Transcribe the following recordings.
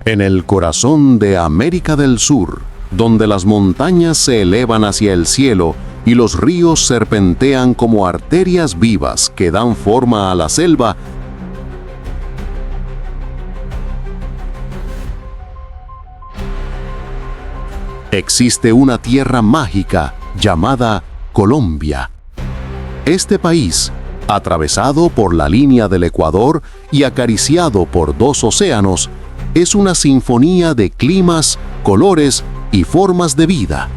En el corazón de América del Sur, donde las montañas se elevan hacia el cielo y los ríos serpentean como arterias vivas que dan forma a la selva, existe una tierra mágica llamada Colombia. Este país, atravesado por la línea del Ecuador y acariciado por dos océanos, es una sinfonía de climas, colores y formas de vida.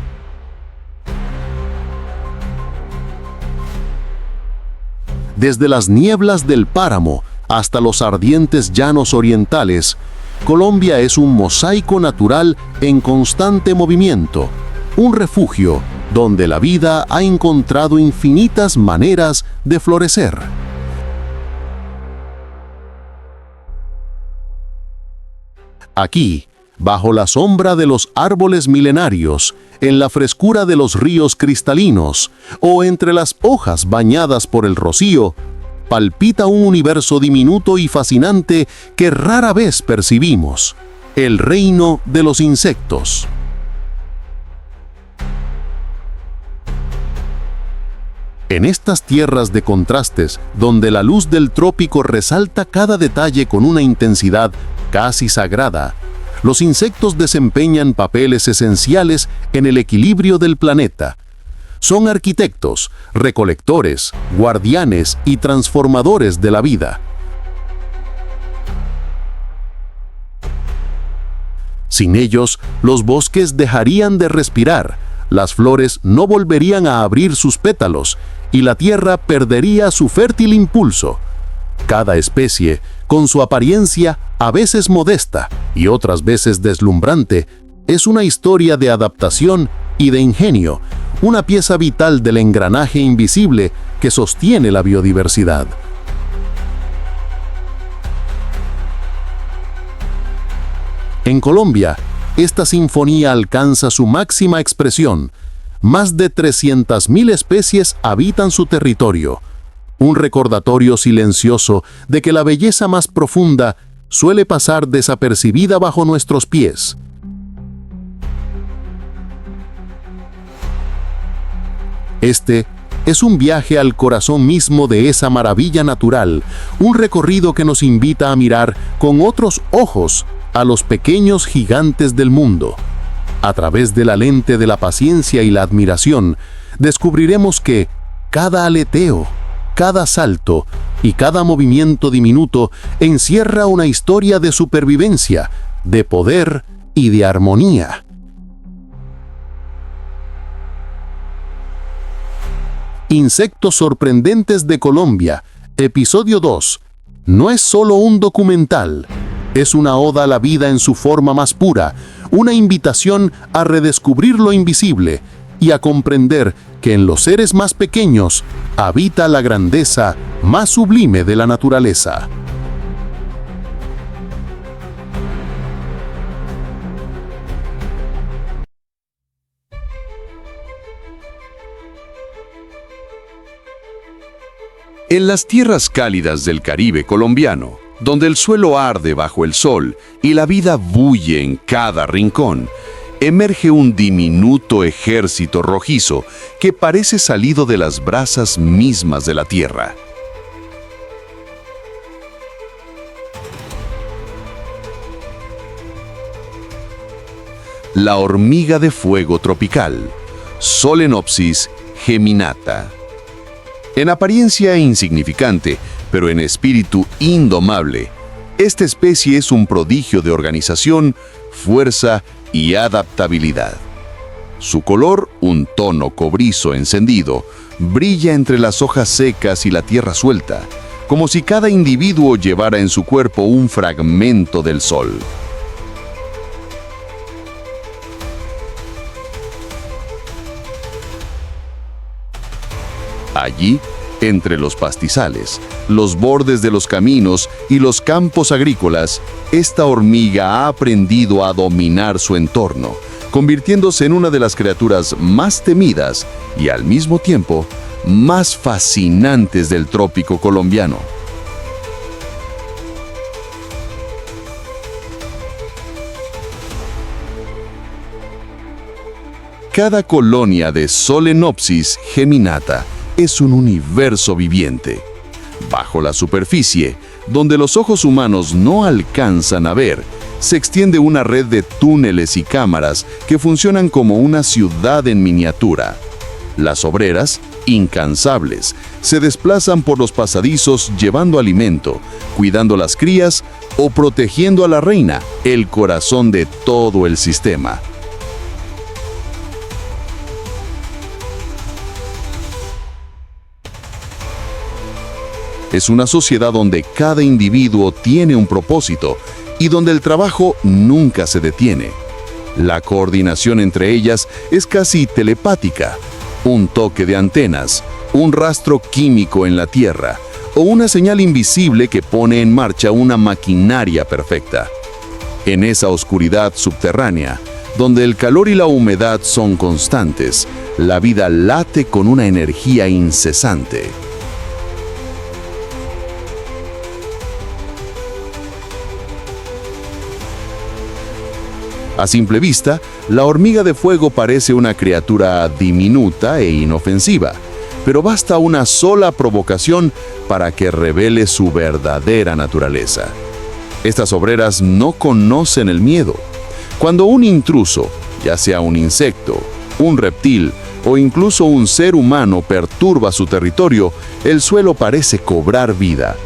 Desde las nieblas del páramo hasta los ardientes llanos orientales, Colombia es un mosaico natural en constante movimiento, un refugio donde la vida ha encontrado infinitas maneras de florecer. Aquí, bajo la sombra de los árboles milenarios, en la frescura de los ríos cristalinos o entre las hojas bañadas por el rocío, palpita un universo diminuto y fascinante que rara vez percibimos: el reino de los insectos. En estas tierras de contrastes, donde la luz del trópico resalta cada detalle con una intensidad casi sagrada, los insectos desempeñan papeles esenciales en el equilibrio del planeta. Son arquitectos, recolectores, guardianes y transformadores de la vida. Sin ellos, los bosques dejarían de respirar, las flores no volverían a abrir sus pétalos y la tierra perdería su fértil impulso. Cada especie, con su apariencia a veces modesta y otras veces deslumbrante, es una historia de adaptación y de ingenio, una pieza vital del engranaje invisible que sostiene la biodiversidad. En Colombia, esta sinfonía alcanza su máxima expresión. Más de 300.000 especies habitan su territorio, un recordatorio silencioso de que la belleza más profunda suele pasar desapercibida bajo nuestros pies. Este es un viaje al corazón mismo de esa maravilla natural, un recorrido que nos invita a mirar con otros ojos a los pequeños gigantes del mundo. A través de la lente de la paciencia y la admiración, descubriremos que cada aleteo, cada salto y cada movimiento diminuto encierra una historia de supervivencia, de poder y de armonía. Insectos sorprendentes de Colombia, episodio 2. No es solo un documental, es una oda a la vida en su forma más pura, una invitación a redescubrir lo invisible y a comprender que en los seres más pequeños habita la grandeza más sublime de la naturaleza. En las tierras cálidas del Caribe colombiano, donde el suelo arde bajo el sol y la vida bulle en cada rincón, emerge un diminuto ejército rojizo que parece salido de las brasas mismas de la tierra. La hormiga de fuego tropical, Solenopsis geminata. En apariencia insignificante, pero en espíritu indomable, esta especie es un prodigio de organización, fuerza y adaptabilidad. Su color, un tono cobrizo encendido, brilla entre las hojas secas y la tierra suelta, como si cada individuo llevara en su cuerpo un fragmento del sol. Allí, entre los pastizales, los bordes de los caminos y los campos agrícolas, esta hormiga ha aprendido a dominar su entorno, convirtiéndose en una de las criaturas más temidas y al mismo tiempo más fascinantes del trópico colombiano. Cada colonia de Solenopsis geminata es un universo viviente. Bajo la superficie, donde los ojos humanos no alcanzan a ver, se extiende una red de túneles y cámaras que funcionan como una ciudad en miniatura. Las obreras, incansables, se desplazan por los pasadizos llevando alimento, cuidando las crías o protegiendo a la reina, el corazón de todo el sistema. Es una sociedad donde cada individuo tiene un propósito y donde el trabajo nunca se detiene. La coordinación entre ellas es casi telepática. Un toque de antenas, un rastro químico en la tierra o una señal invisible que pone en marcha una maquinaria perfecta. En esa oscuridad subterránea, donde el calor y la humedad son constantes, la vida late con una energía incesante. A simple vista, la hormiga de fuego parece una criatura diminuta e inofensiva, pero basta una sola provocación para que revele su verdadera naturaleza. Estas obreras no conocen el miedo. Cuando un intruso, ya sea un insecto, un reptil o incluso un ser humano perturba su territorio, el suelo parece cobrar vida.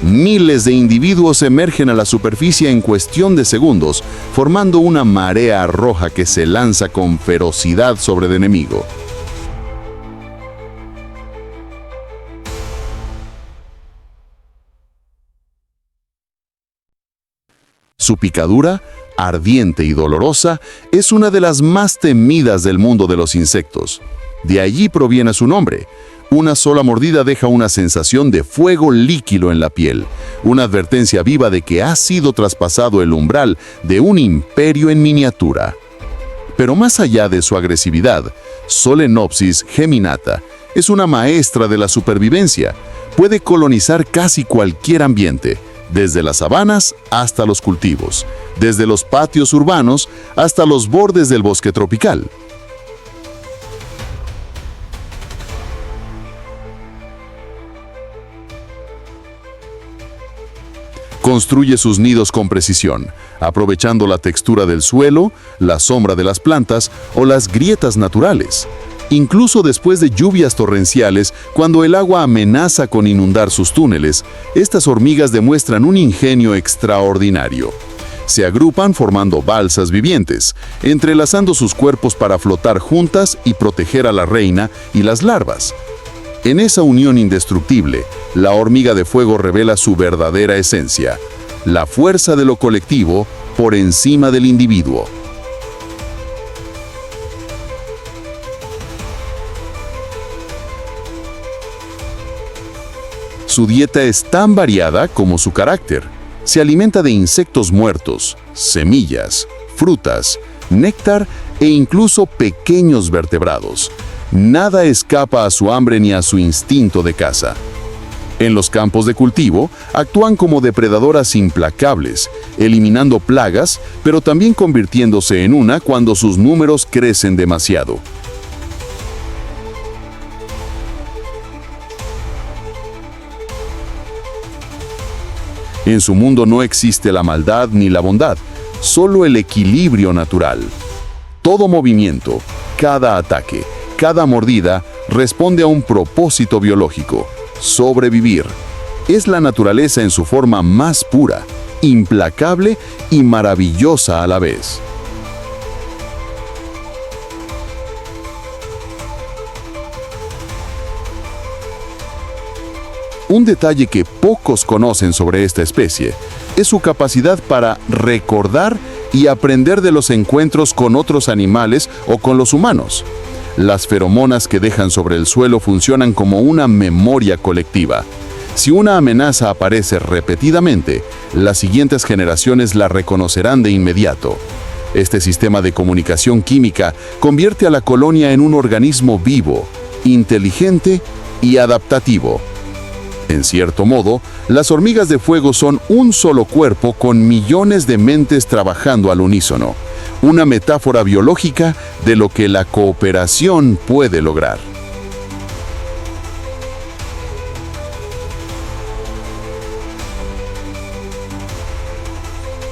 Miles de individuos emergen a la superficie en cuestión de segundos, formando una marea roja que se lanza con ferocidad sobre el enemigo. Su picadura, ardiente y dolorosa, es una de las más temidas del mundo de los insectos. De allí proviene su nombre. Una sola mordida deja una sensación de fuego líquido en la piel, una advertencia viva de que ha sido traspasado el umbral de un imperio en miniatura. Pero más allá de su agresividad, Solenopsis geminata es una maestra de la supervivencia. Puede colonizar casi cualquier ambiente, desde las sabanas hasta los cultivos, desde los patios urbanos hasta los bordes del bosque tropical. Construye sus nidos con precisión, aprovechando la textura del suelo, la sombra de las plantas o las grietas naturales. Incluso después de lluvias torrenciales, cuando el agua amenaza con inundar sus túneles, estas hormigas demuestran un ingenio extraordinario. Se agrupan formando balsas vivientes, entrelazando sus cuerpos para flotar juntas y proteger a la reina y las larvas. En esa unión indestructible, la hormiga de fuego revela su verdadera esencia, la fuerza de lo colectivo por encima del individuo. Su dieta es tan variada como su carácter. Se alimenta de insectos muertos, semillas, frutas, néctar e incluso pequeños vertebrados. Nada escapa a su hambre ni a su instinto de caza. En los campos de cultivo, actúan como depredadoras implacables, eliminando plagas, pero también convirtiéndose en una cuando sus números crecen demasiado. En su mundo no existe la maldad ni la bondad, solo el equilibrio natural. Todo movimiento, cada ataque, cada mordida responde a un propósito biológico: sobrevivir. Es la naturaleza en su forma más pura, implacable y maravillosa a la vez. Un detalle que pocos conocen sobre esta especie es su capacidad para recordar y aprender de los encuentros con otros animales o con los humanos. Las feromonas que dejan sobre el suelo funcionan como una memoria colectiva. Si una amenaza aparece repetidamente, las siguientes generaciones la reconocerán de inmediato. Este sistema de comunicación química convierte a la colonia en un organismo vivo, inteligente y adaptativo. En cierto modo, las hormigas de fuego son un solo cuerpo con millones de mentes trabajando al unísono, una metáfora biológica de lo que la cooperación puede lograr.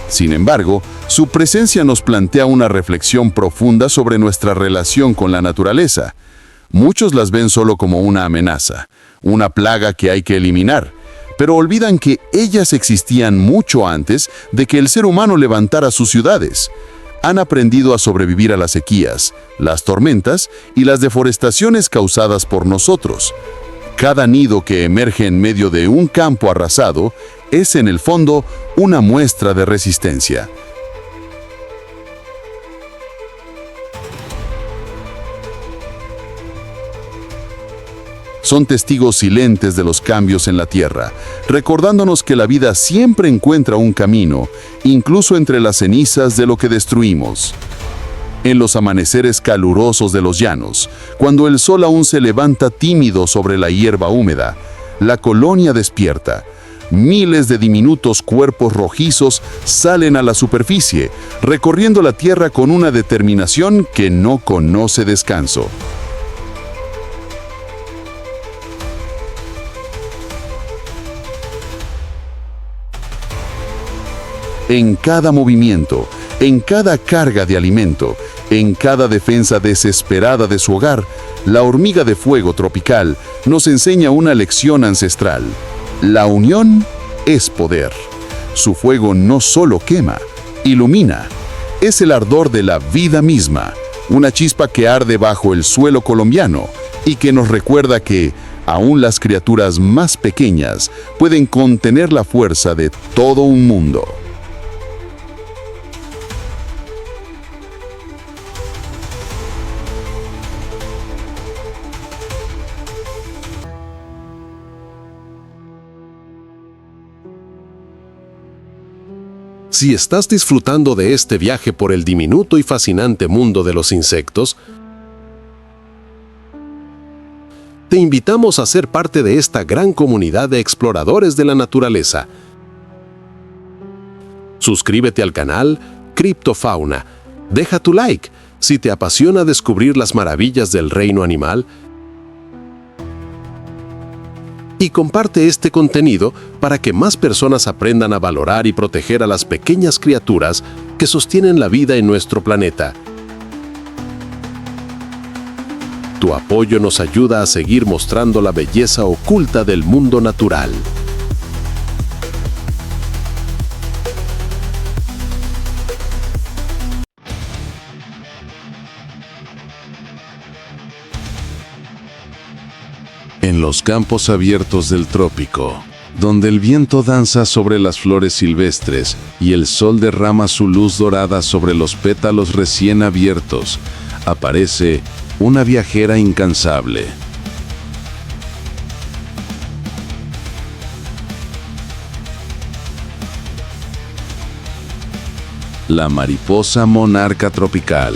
Sin embargo, su presencia nos plantea una reflexión profunda sobre nuestra relación con la naturaleza. Muchos las ven solo como una amenaza, una plaga que hay que eliminar, pero olvidan que ellas existían mucho antes de que el ser humano levantara sus ciudades. Han aprendido a sobrevivir a las sequías, las tormentas y las deforestaciones causadas por nosotros. Cada nido que emerge en medio de un campo arrasado es en el fondo una muestra de resistencia. Son testigos silentes de los cambios en la tierra, recordándonos que la vida siempre encuentra un camino, incluso entre las cenizas de lo que destruimos. En los amaneceres calurosos de los llanos, cuando el sol aún se levanta tímido sobre la hierba húmeda, la colonia despierta. Miles de diminutos cuerpos rojizos salen a la superficie, recorriendo la tierra con una determinación que no conoce descanso. En cada movimiento, en cada carga de alimento, en cada defensa desesperada de su hogar, la hormiga de fuego tropical nos enseña una lección ancestral. La unión es poder. Su fuego no solo quema, ilumina. Es el ardor de la vida misma, una chispa que arde bajo el suelo colombiano y que nos recuerda que aún las criaturas más pequeñas pueden contener la fuerza de todo un mundo. Si estás disfrutando de este viaje por el diminuto y fascinante mundo de los insectos, te invitamos a ser parte de esta gran comunidad de exploradores de la naturaleza. Suscríbete al canal Criptofauna, deja tu like si te apasiona descubrir las maravillas del reino animal y comparte este contenido para que más personas aprendan a valorar y proteger a las pequeñas criaturas que sostienen la vida en nuestro planeta. Tu apoyo nos ayuda a seguir mostrando la belleza oculta del mundo natural. En los campos abiertos del trópico, donde el viento danza sobre las flores silvestres y el sol derrama su luz dorada sobre los pétalos recién abiertos, aparece una viajera incansable. La mariposa monarca tropical.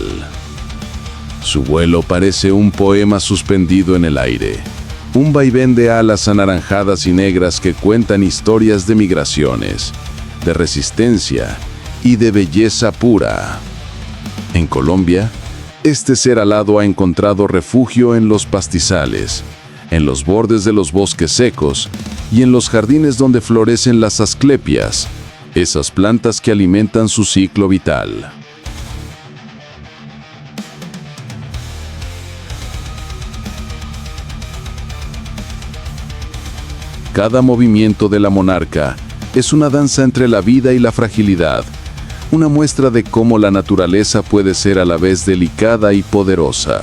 Su vuelo parece un poema suspendido en el aire. Un vaivén de alas anaranjadas y negras que cuentan historias de migraciones, de resistencia y de belleza pura. En Colombia, este ser alado ha encontrado refugio en los pastizales, en los bordes de los bosques secos y en los jardines donde florecen las asclepias, esas plantas que alimentan su ciclo vital. Cada movimiento de la monarca es una danza entre la vida y la fragilidad, una muestra de cómo la naturaleza puede ser a la vez delicada y poderosa.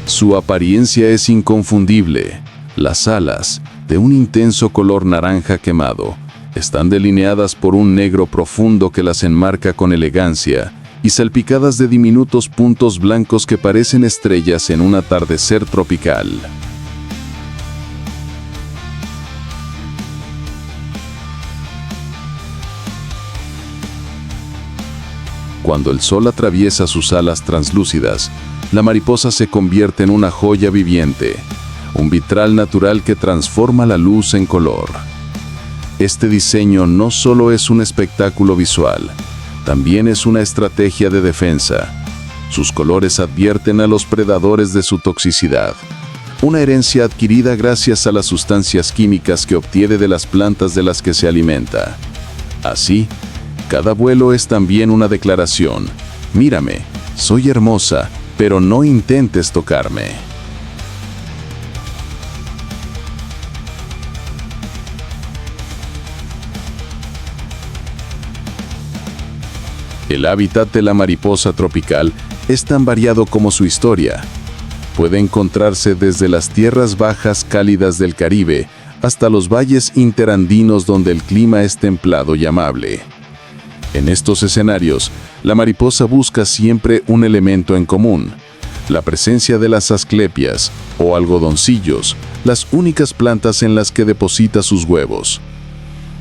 Su apariencia es inconfundible. Las alas, de un intenso color naranja quemado, están delineadas por un negro profundo que las enmarca con elegancia y salpicadas de diminutos puntos blancos que parecen estrellas en un atardecer tropical. Cuando el sol atraviesa sus alas translúcidas, la mariposa se convierte en una joya viviente, un vitral natural que transforma la luz en color. Este diseño no solo es un espectáculo visual, también es una estrategia de defensa. Sus colores advierten a los predadores de su toxicidad, una herencia adquirida gracias a las sustancias químicas que obtiene de las plantas de las que se alimenta. Así, cada vuelo es también una declaración: mírame, soy hermosa, pero no intentes tocarme. El hábitat de la mariposa tropical es tan variado como su historia. Puede encontrarse desde las tierras bajas cálidas del Caribe hasta los valles interandinos donde el clima es templado y amable. En estos escenarios, la mariposa busca siempre un elemento en común: la presencia de las asclepias o algodoncillos, las únicas plantas en las que deposita sus huevos.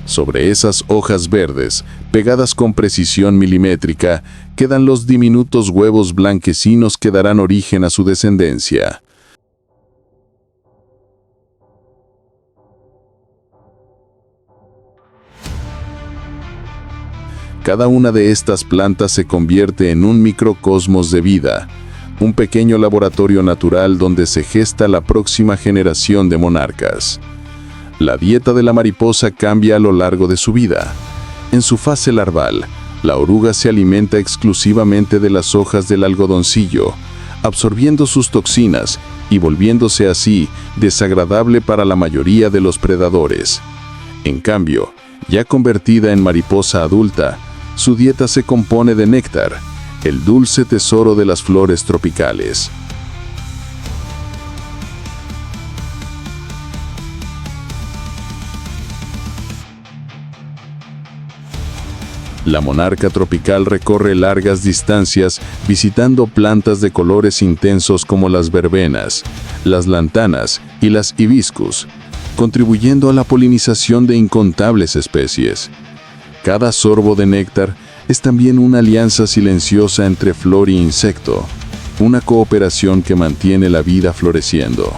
Sobre esas hojas verdes, pegadas con precisión milimétrica, quedan los diminutos huevos blanquecinos que darán origen a su descendencia. Cada una de estas plantas se convierte en un microcosmos de vida, un pequeño laboratorio natural donde se gesta la próxima generación de monarcas. La dieta de la mariposa cambia a lo largo de su vida. En su fase larval, la oruga se alimenta exclusivamente de las hojas del algodoncillo, absorbiendo sus toxinas y volviéndose así desagradable para la mayoría de los predadores. En cambio, ya convertida en mariposa adulta, su dieta se compone de néctar, el dulce tesoro de las flores tropicales. La monarca tropical recorre largas distancias visitando plantas de colores intensos como las verbenas, las lantanas y las hibiscus, contribuyendo a la polinización de incontables especies. Cada sorbo de néctar es también una alianza silenciosa entre flor y insecto, una cooperación que mantiene la vida floreciendo.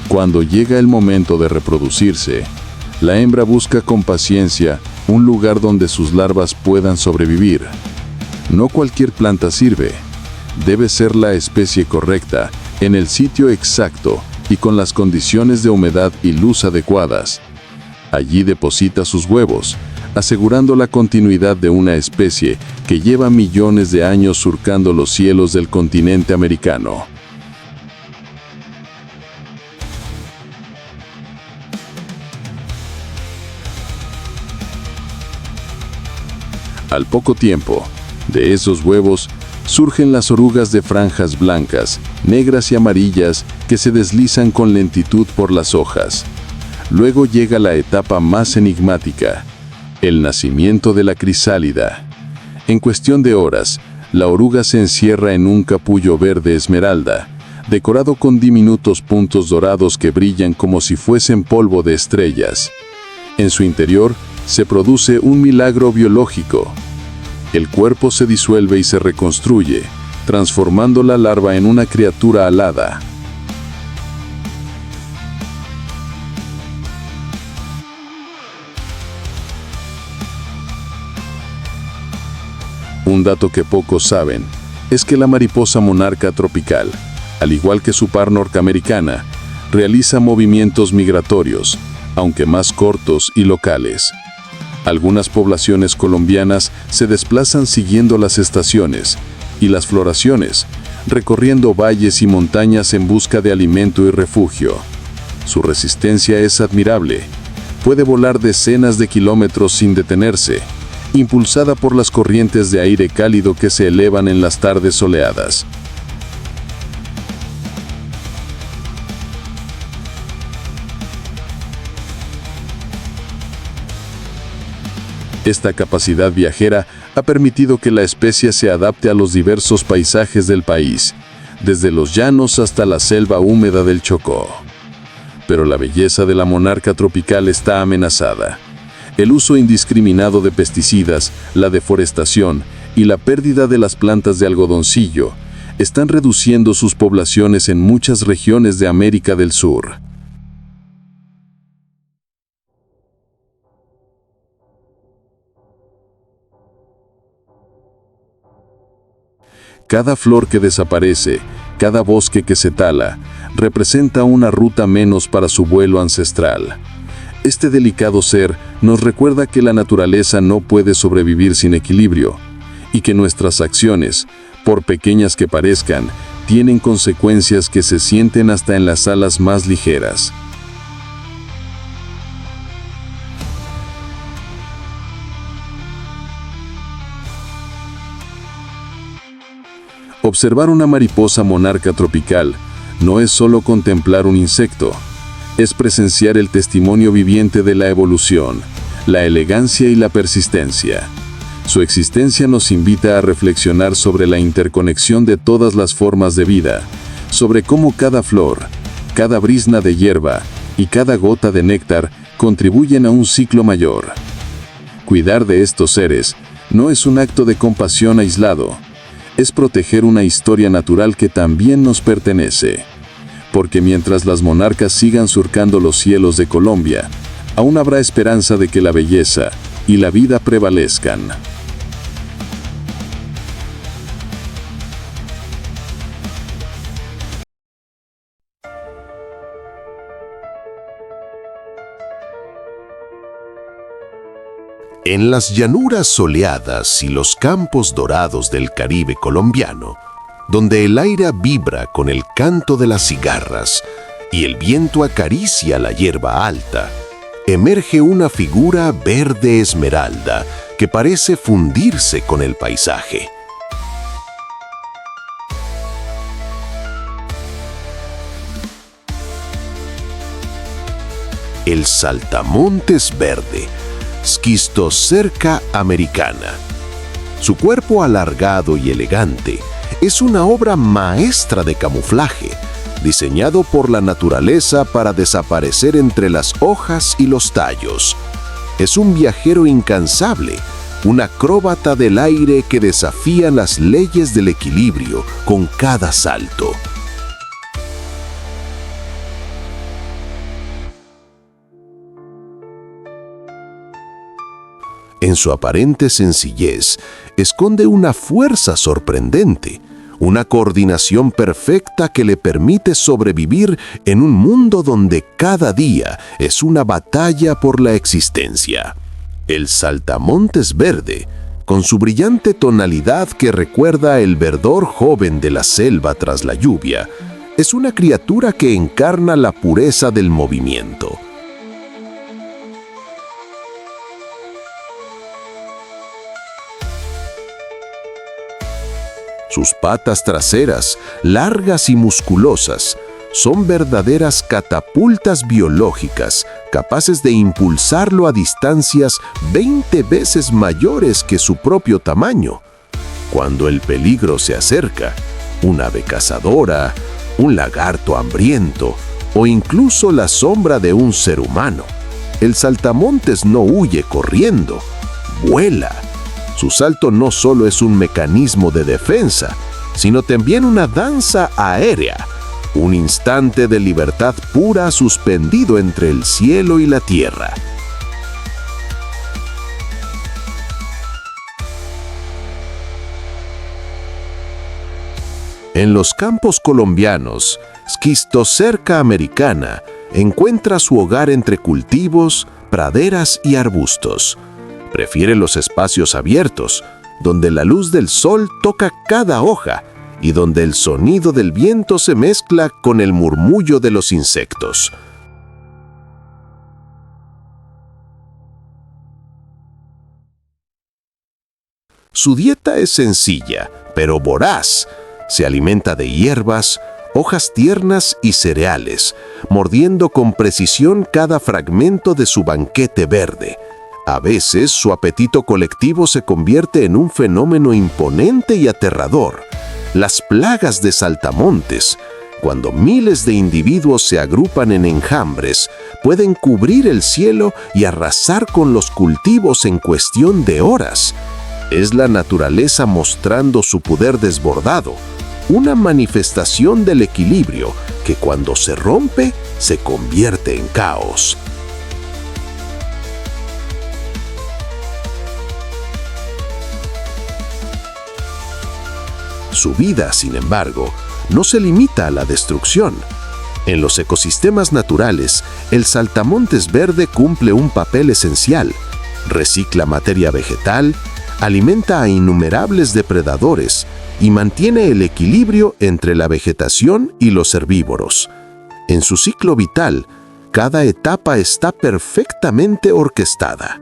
Cuando llega el momento de reproducirse, la hembra busca con paciencia un lugar donde sus larvas puedan sobrevivir. No cualquier planta sirve. Debe ser la especie correcta, en el sitio exacto y con las condiciones de humedad y luz adecuadas. Allí deposita sus huevos, asegurando la continuidad de una especie que lleva millones de años surcando los cielos del continente americano. Al poco tiempo, de esos huevos, surgen las orugas de franjas blancas, negras y amarillas que se deslizan con lentitud por las hojas. Luego llega la etapa más enigmática, el nacimiento de la crisálida. En cuestión de horas, la oruga se encierra en un capullo verde esmeralda, decorado con diminutos puntos dorados que brillan como si fuesen polvo de estrellas. En su interior, se produce un milagro biológico. El cuerpo se disuelve y se reconstruye, transformando la larva en una criatura alada. Un dato que pocos saben es que la mariposa monarca tropical, al igual que su par norteamericana, realiza movimientos migratorios, aunque más cortos y locales. Algunas poblaciones colombianas se desplazan siguiendo las estaciones y las floraciones, recorriendo valles y montañas en busca de alimento y refugio. Su resistencia es admirable. Puede volar decenas de kilómetros sin detenerse, impulsada por las corrientes de aire cálido que se elevan en las tardes soleadas. Esta capacidad viajera ha permitido que la especie se adapte a los diversos paisajes del país, desde los llanos hasta la selva húmeda del Chocó. Pero la belleza de la monarca tropical está amenazada. El uso indiscriminado de pesticidas, la deforestación y la pérdida de las plantas de algodoncillo están reduciendo sus poblaciones en muchas regiones de América del Sur. Cada flor que desaparece, cada bosque que se tala, representa una ruta menos para su vuelo ancestral. Este delicado ser nos recuerda que la naturaleza no puede sobrevivir sin equilibrio, y que nuestras acciones, por pequeñas que parezcan, tienen consecuencias que se sienten hasta en las alas más ligeras. Observar una mariposa monarca tropical no es solo contemplar un insecto, es presenciar el testimonio viviente de la evolución, la elegancia y la persistencia. Su existencia nos invita a reflexionar sobre la interconexión de todas las formas de vida, sobre cómo cada flor, cada brizna de hierba y cada gota de néctar contribuyen a un ciclo mayor. Cuidar de estos seres no es un acto de compasión aislado, es proteger una historia natural que también nos pertenece. Porque mientras las monarcas sigan surcando los cielos de Colombia, aún habrá esperanza de que la belleza y la vida prevalezcan. En las llanuras soleadas y los campos dorados del Caribe colombiano, donde el aire vibra con el canto de las cigarras y el viento acaricia la hierba alta, emerge una figura verde esmeralda que parece fundirse con el paisaje. El saltamontes verde, Schistocerca americana. Su cuerpo alargado y elegante es una obra maestra de camuflaje, diseñado por la naturaleza para desaparecer entre las hojas y los tallos. Es un viajero incansable, un acróbata del aire que desafía las leyes del equilibrio con cada salto. En su aparente sencillez, esconde una fuerza sorprendente, una coordinación perfecta que le permite sobrevivir en un mundo donde cada día es una batalla por la existencia. El saltamontes verde, con su brillante tonalidad que recuerda el verdor joven de la selva tras la lluvia, es una criatura que encarna la pureza del movimiento. Sus patas traseras, largas y musculosas, son verdaderas catapultas biológicas capaces de impulsarlo a distancias 20 veces mayores que su propio tamaño. Cuando el peligro se acerca, un ave cazadora, un lagarto hambriento o incluso la sombra de un ser humano, el saltamontes no huye corriendo, vuela. Su salto no solo es un mecanismo de defensa, sino también una danza aérea, un instante de libertad pura suspendido entre el cielo y la tierra. En los campos colombianos, Schistocerca americana encuentra su hogar entre cultivos, praderas y arbustos. Prefiere los espacios abiertos, donde la luz del sol toca cada hoja y donde el sonido del viento se mezcla con el murmullo de los insectos. Su dieta es sencilla, pero voraz. Se alimenta de hierbas, hojas tiernas y cereales, mordiendo con precisión cada fragmento de su banquete verde. A veces, su apetito colectivo se convierte en un fenómeno imponente y aterrador. Las plagas de saltamontes, cuando miles de individuos se agrupan en enjambres, pueden cubrir el cielo y arrasar con los cultivos en cuestión de horas. Es la naturaleza mostrando su poder desbordado, una manifestación del equilibrio que cuando se rompe se convierte en caos. Su vida, sin embargo, no se limita a la destrucción. En los ecosistemas naturales, el saltamontes verde cumple un papel esencial. Recicla materia vegetal, alimenta a innumerables depredadores y mantiene el equilibrio entre la vegetación y los herbívoros. En su ciclo vital, cada etapa está perfectamente orquestada.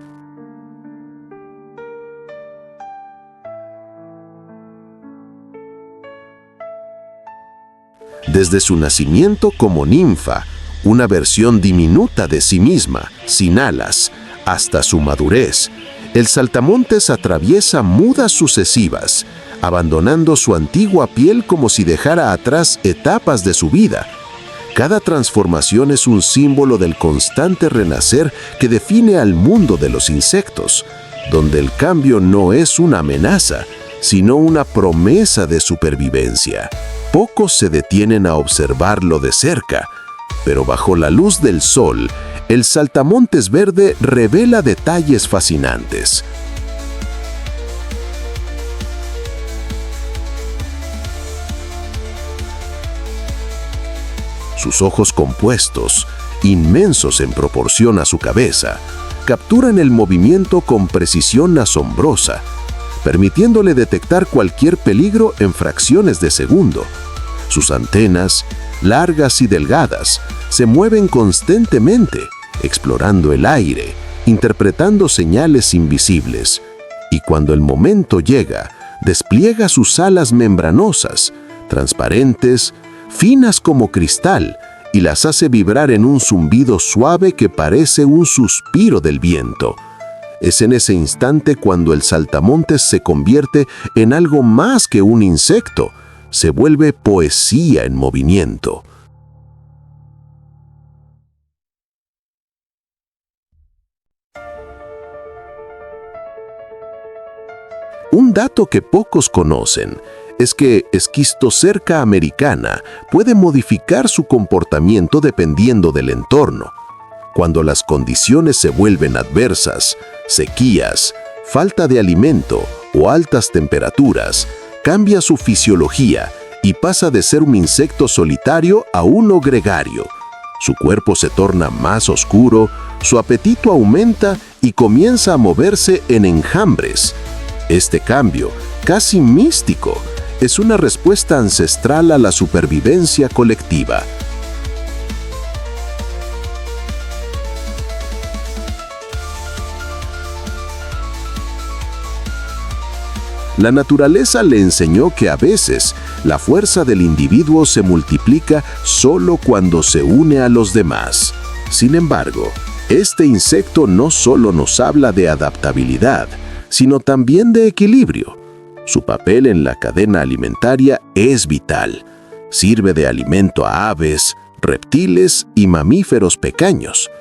Desde su nacimiento como ninfa, una versión diminuta de sí misma, sin alas, hasta su madurez, el saltamontes atraviesa mudas sucesivas, abandonando su antigua piel como si dejara atrás etapas de su vida. Cada transformación es un símbolo del constante renacer que define al mundo de los insectos, donde el cambio no es una amenaza, sino una promesa de supervivencia. Pocos se detienen a observarlo de cerca, pero bajo la luz del sol, el saltamontes verde revela detalles fascinantes. Sus ojos compuestos, inmensos en proporción a su cabeza, capturan el movimiento con precisión asombrosa, permitiéndole detectar cualquier peligro en fracciones de segundo. Sus antenas, largas y delgadas, se mueven constantemente, explorando el aire, interpretando señales invisibles. Y cuando el momento llega, despliega sus alas membranosas, transparentes, finas como cristal, y las hace vibrar en un zumbido suave que parece un suspiro del viento. Es en ese instante cuando el saltamontes se convierte en algo más que un insecto, se vuelve poesía en movimiento. Un dato que pocos conocen es que Esquistocerca americana puede modificar su comportamiento dependiendo del entorno. Cuando las condiciones se vuelven adversas, sequías, falta de alimento o altas temperaturas, cambia su fisiología y pasa de ser un insecto solitario a uno gregario. Su cuerpo se torna más oscuro, su apetito aumenta y comienza a moverse en enjambres. Este cambio, casi místico, es una respuesta ancestral a la supervivencia colectiva. La naturaleza le enseñó que a veces la fuerza del individuo se multiplica solo cuando se une a los demás. Sin embargo, este insecto no solo nos habla de adaptabilidad, sino también de equilibrio. Su papel en la cadena alimentaria es vital. Sirve de alimento a aves, reptiles y mamíferos pequeños.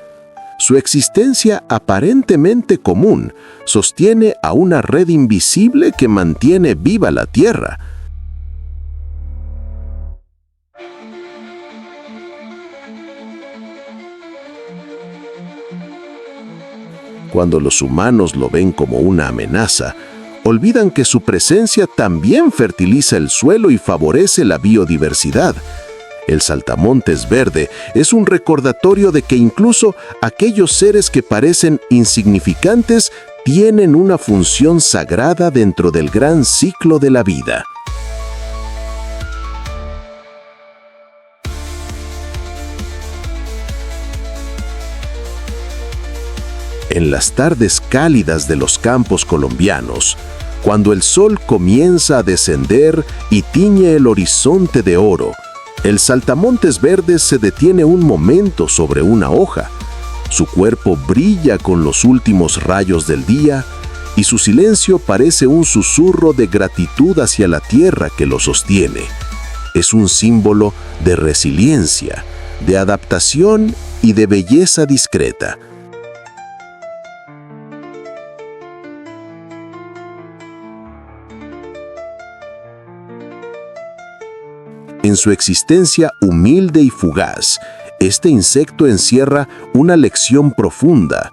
Su existencia aparentemente común sostiene a una red invisible que mantiene viva la Tierra. Cuando los humanos lo ven como una amenaza, olvidan que su presencia también fertiliza el suelo y favorece la biodiversidad. El saltamontes verde es un recordatorio de que incluso aquellos seres que parecen insignificantes tienen una función sagrada dentro del gran ciclo de la vida. En las tardes cálidas de los campos colombianos, cuando el sol comienza a descender y tiñe el horizonte de oro, el saltamontes verde se detiene un momento sobre una hoja. Su cuerpo brilla con los últimos rayos del día y su silencio parece un susurro de gratitud hacia la tierra que lo sostiene. Es un símbolo de resiliencia, de adaptación y de belleza discreta. En su existencia humilde y fugaz, este insecto encierra una lección profunda.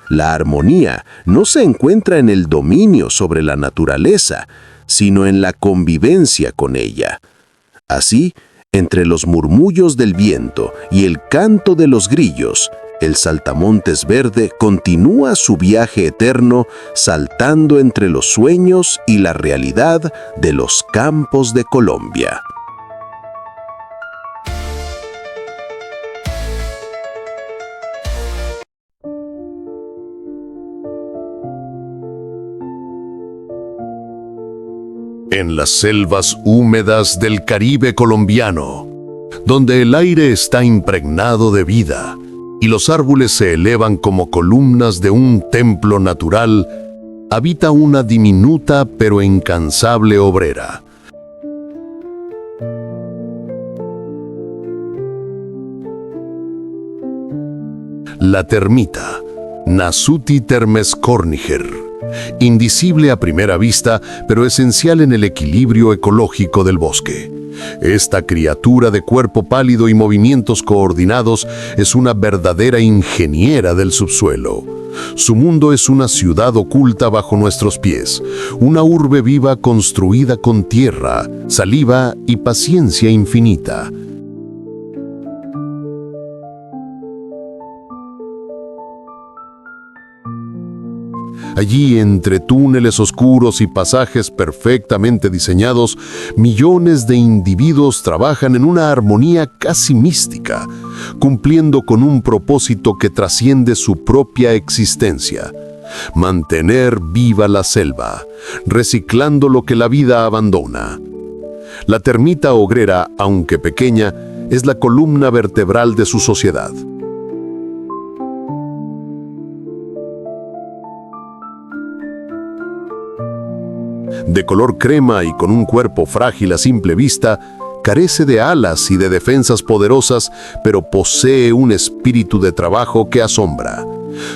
La armonía no se encuentra en el dominio sobre la naturaleza, sino en la convivencia con ella. Así, entre los murmullos del viento y el canto de los grillos, el saltamontes verde continúa su viaje eterno, saltando entre los sueños y la realidad de los campos de Colombia. En las selvas húmedas del Caribe colombiano, donde el aire está impregnado de vida y los árboles se elevan como columnas de un templo natural, habita una diminuta pero incansable obrera. La termita, Nasuti termescorniger. Indicible a primera vista, pero esencial en el equilibrio ecológico del bosque. Esta criatura de cuerpo pálido y movimientos coordinados es una verdadera ingeniera del subsuelo. Su mundo es una ciudad oculta bajo nuestros pies, una urbe viva construida con tierra, saliva y paciencia infinita. Allí, entre túneles oscuros y pasajes perfectamente diseñados, millones de individuos trabajan en una armonía casi mística, cumpliendo con un propósito que trasciende su propia existencia: mantener viva la selva, reciclando lo que la vida abandona. La termita ogrera, aunque pequeña, es la columna vertebral de su sociedad. De color crema y con un cuerpo frágil a simple vista, carece de alas y de defensas poderosas, pero posee un espíritu de trabajo que asombra.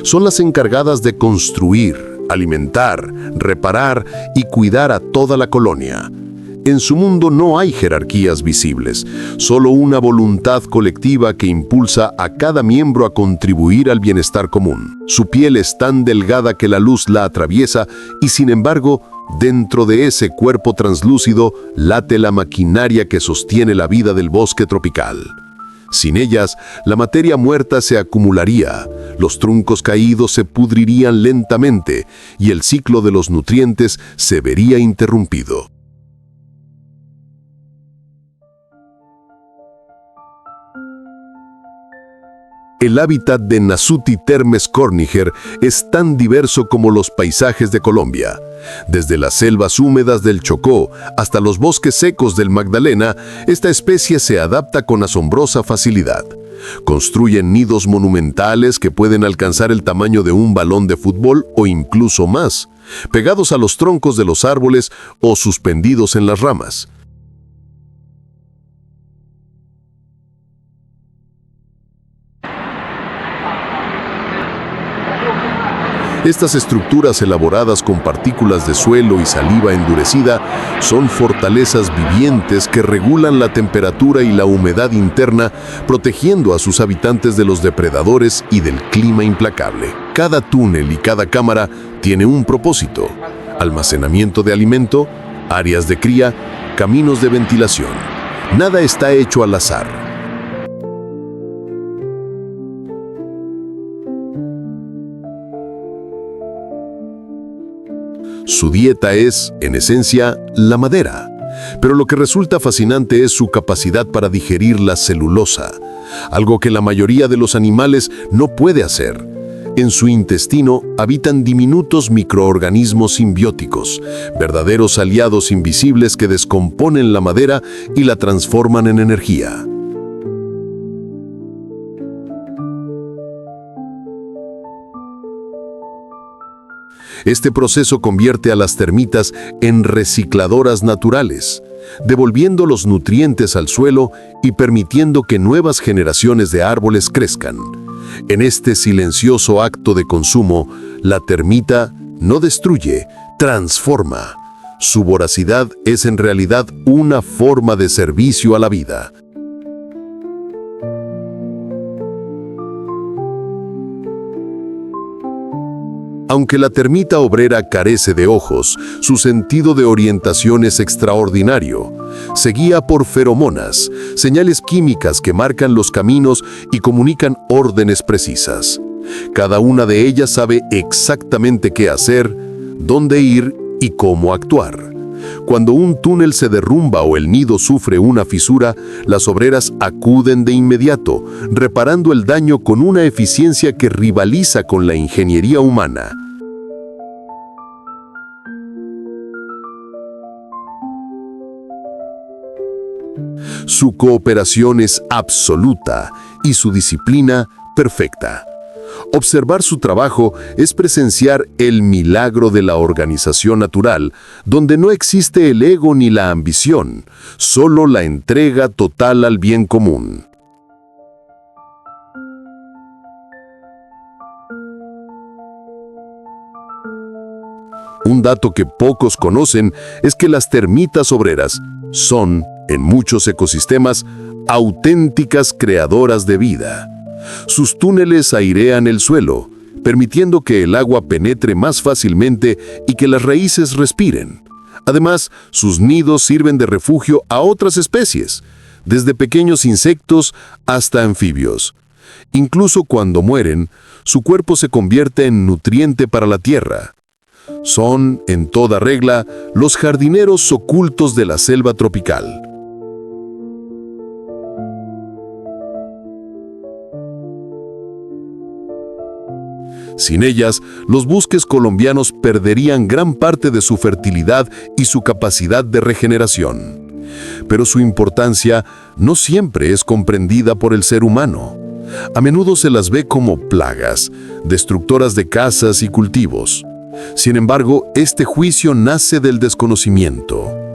Son las encargadas de construir, alimentar, reparar y cuidar a toda la colonia. En su mundo no hay jerarquías visibles, solo una voluntad colectiva que impulsa a cada miembro a contribuir al bienestar común. Su piel es tan delgada que la luz la atraviesa y, sin embargo, dentro de ese cuerpo translúcido late la maquinaria que sostiene la vida del bosque tropical. Sin ellas, la materia muerta se acumularía, los troncos caídos se pudrirían lentamente y el ciclo de los nutrientes se vería interrumpido. El hábitat de Nasuti termescorniger es tan diverso como los paisajes de Colombia. Desde las selvas húmedas del Chocó hasta los bosques secos del Magdalena, esta especie se adapta con asombrosa facilidad. Construyen nidos monumentales que pueden alcanzar el tamaño de un balón de fútbol o incluso más, pegados a los troncos de los árboles o suspendidos en las ramas. Estas estructuras elaboradas con partículas de suelo y saliva endurecida son fortalezas vivientes que regulan la temperatura y la humedad interna, protegiendo a sus habitantes de los depredadores y del clima implacable. Cada túnel y cada cámara tiene un propósito: almacenamiento de alimento, áreas de cría, caminos de ventilación. Nada está hecho al azar. Su dieta es, en esencia, la madera, pero lo que resulta fascinante es su capacidad para digerir la celulosa, algo que la mayoría de los animales no puede hacer. En su intestino habitan diminutos microorganismos simbióticos, verdaderos aliados invisibles que descomponen la madera y la transforman en energía. Este proceso convierte a las termitas en recicladoras naturales. devolviendo los nutrientes al suelo y permitiendo que nuevas generaciones de árboles crezcan. En este silencioso acto de consumo, la termita no destruye, transforma. Su voracidad es en realidad una forma de servicio a la vida. Aunque la termita obrera carece de ojos, su sentido de orientación es extraordinario. Se guía por feromonas, señales químicas que marcan los caminos y comunican órdenes precisas. Cada una de ellas sabe exactamente qué hacer, dónde ir y cómo actuar. Cuando un túnel se derrumba o el nido sufre una fisura, las obreras acuden de inmediato, reparando el daño con una eficiencia que rivaliza con la ingeniería humana. Su cooperación es absoluta y su disciplina perfecta. Observar su trabajo es presenciar el milagro de la organización natural, donde no existe el ego ni la ambición, solo la entrega total al bien común. Un dato que pocos conocen es que las termitas obreras son, en muchos ecosistemas, auténticas creadoras de vida. Sus túneles airean el suelo, permitiendo que el agua penetre más fácilmente y que las raíces respiren. Además, sus nidos sirven de refugio a otras especies, desde pequeños insectos hasta anfibios. Incluso cuando mueren, su cuerpo se convierte en nutriente para la tierra. Son, en toda regla, los jardineros ocultos de la selva tropical. Sin ellas, los bosques colombianos perderían gran parte de su fertilidad y su capacidad de regeneración. Pero su importancia no siempre es comprendida por el ser humano. A menudo se las ve como plagas, destructoras de casas y cultivos. Sin embargo, este juicio nace del desconocimiento.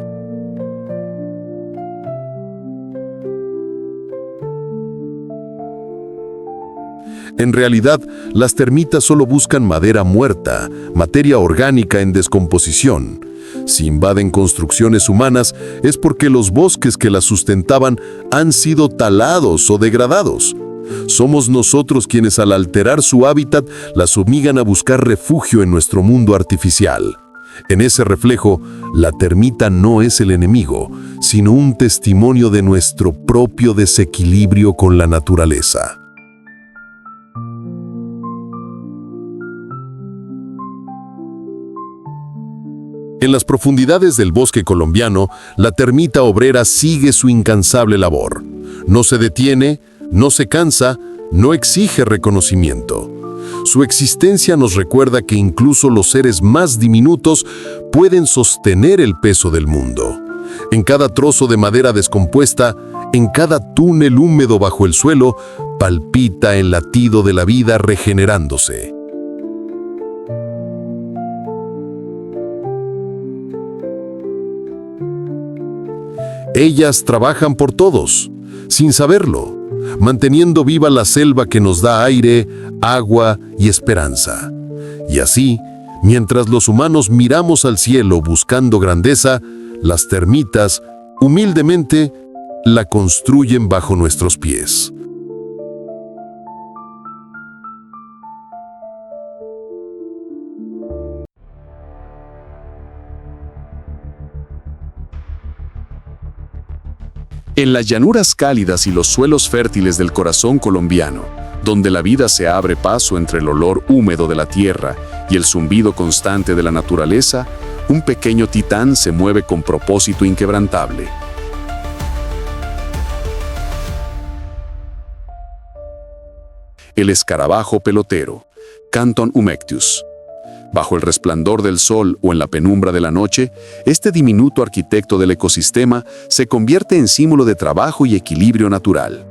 En realidad, las termitas solo buscan madera muerta, materia orgánica en descomposición. Si invaden construcciones humanas, es porque los bosques que las sustentaban han sido talados o degradados. Somos nosotros quienes, al alterar su hábitat, las obligan a buscar refugio en nuestro mundo artificial. En ese reflejo, la termita no es el enemigo, sino un testimonio de nuestro propio desequilibrio con la naturaleza. En las profundidades del bosque colombiano, la termita obrera sigue su incansable labor. No se detiene, no se cansa, no exige reconocimiento. Su existencia nos recuerda que incluso los seres más diminutos pueden sostener el peso del mundo. En cada trozo de madera descompuesta, en cada túnel húmedo bajo el suelo, palpita el latido de la vida regenerándose. Ellas trabajan por todos, sin saberlo, manteniendo viva la selva que nos da aire, agua y esperanza. Y así, mientras los humanos miramos al cielo buscando grandeza, las termitas, humildemente, la construyen bajo nuestros pies. En las llanuras cálidas y los suelos fértiles del corazón colombiano, donde la vida se abre paso entre el olor húmedo de la tierra y el zumbido constante de la naturaleza, un pequeño titán se mueve con propósito inquebrantable. El escarabajo pelotero, Canton humectius. Bajo el resplandor del sol o en la penumbra de la noche, este diminuto arquitecto del ecosistema se convierte en símbolo de trabajo y equilibrio natural.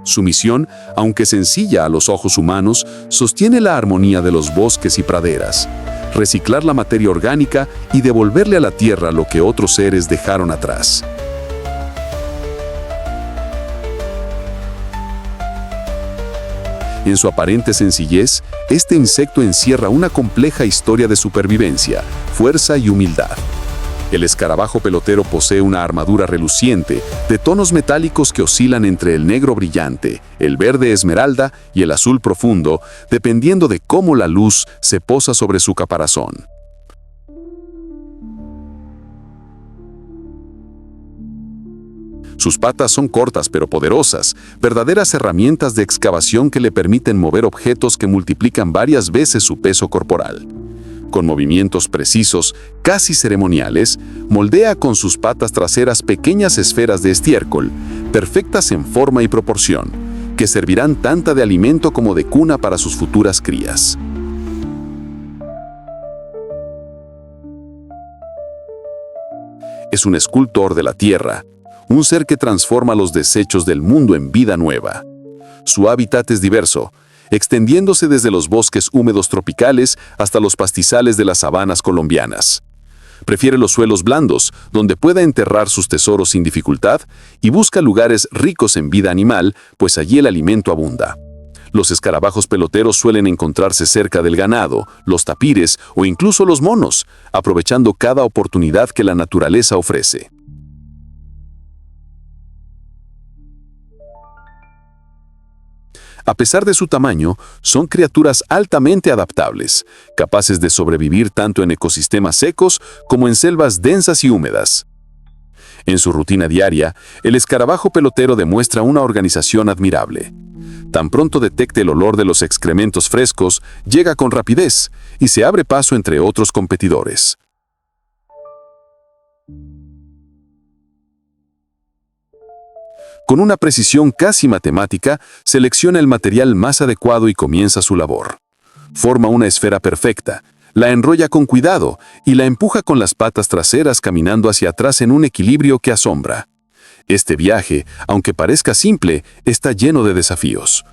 Su misión, aunque sencilla a los ojos humanos, sostiene la armonía de los bosques y praderas, reciclar la materia orgánica y devolverle a la tierra lo que otros seres dejaron atrás. En su aparente sencillez, este insecto encierra una compleja historia de supervivencia, fuerza y humildad. El escarabajo pelotero posee una armadura reluciente, de tonos metálicos que oscilan entre el negro brillante, el verde esmeralda y el azul profundo, dependiendo de cómo la luz se posa sobre su caparazón. Sus patas son cortas pero poderosas, verdaderas herramientas de excavación que le permiten mover objetos que multiplican varias veces su peso corporal. Con movimientos precisos, casi ceremoniales, moldea con sus patas traseras pequeñas esferas de estiércol, perfectas en forma y proporción, que servirán tanto de alimento como de cuna para sus futuras crías. Es un escultor de la tierra, un ser que transforma los desechos del mundo en vida nueva. Su hábitat es diverso, extendiéndose desde los bosques húmedos tropicales hasta los pastizales de las sabanas colombianas. Prefiere los suelos blandos, donde pueda enterrar sus tesoros sin dificultad, y busca lugares ricos en vida animal, pues allí el alimento abunda. Los escarabajos peloteros suelen encontrarse cerca del ganado, los tapires o incluso los monos, aprovechando cada oportunidad que la naturaleza ofrece. A pesar de su tamaño, son criaturas altamente adaptables, capaces de sobrevivir tanto en ecosistemas secos como en selvas densas y húmedas. En su rutina diaria, el escarabajo pelotero demuestra una organización admirable. Tan pronto detecte el olor de los excrementos frescos, llega con rapidez y se abre paso entre otros competidores. Con una precisión casi matemática, selecciona el material más adecuado y comienza su labor. Forma una esfera perfecta, la enrolla con cuidado y la empuja con las patas traseras caminando hacia atrás en un equilibrio que asombra. Este viaje, aunque parezca simple, está lleno de desafíos.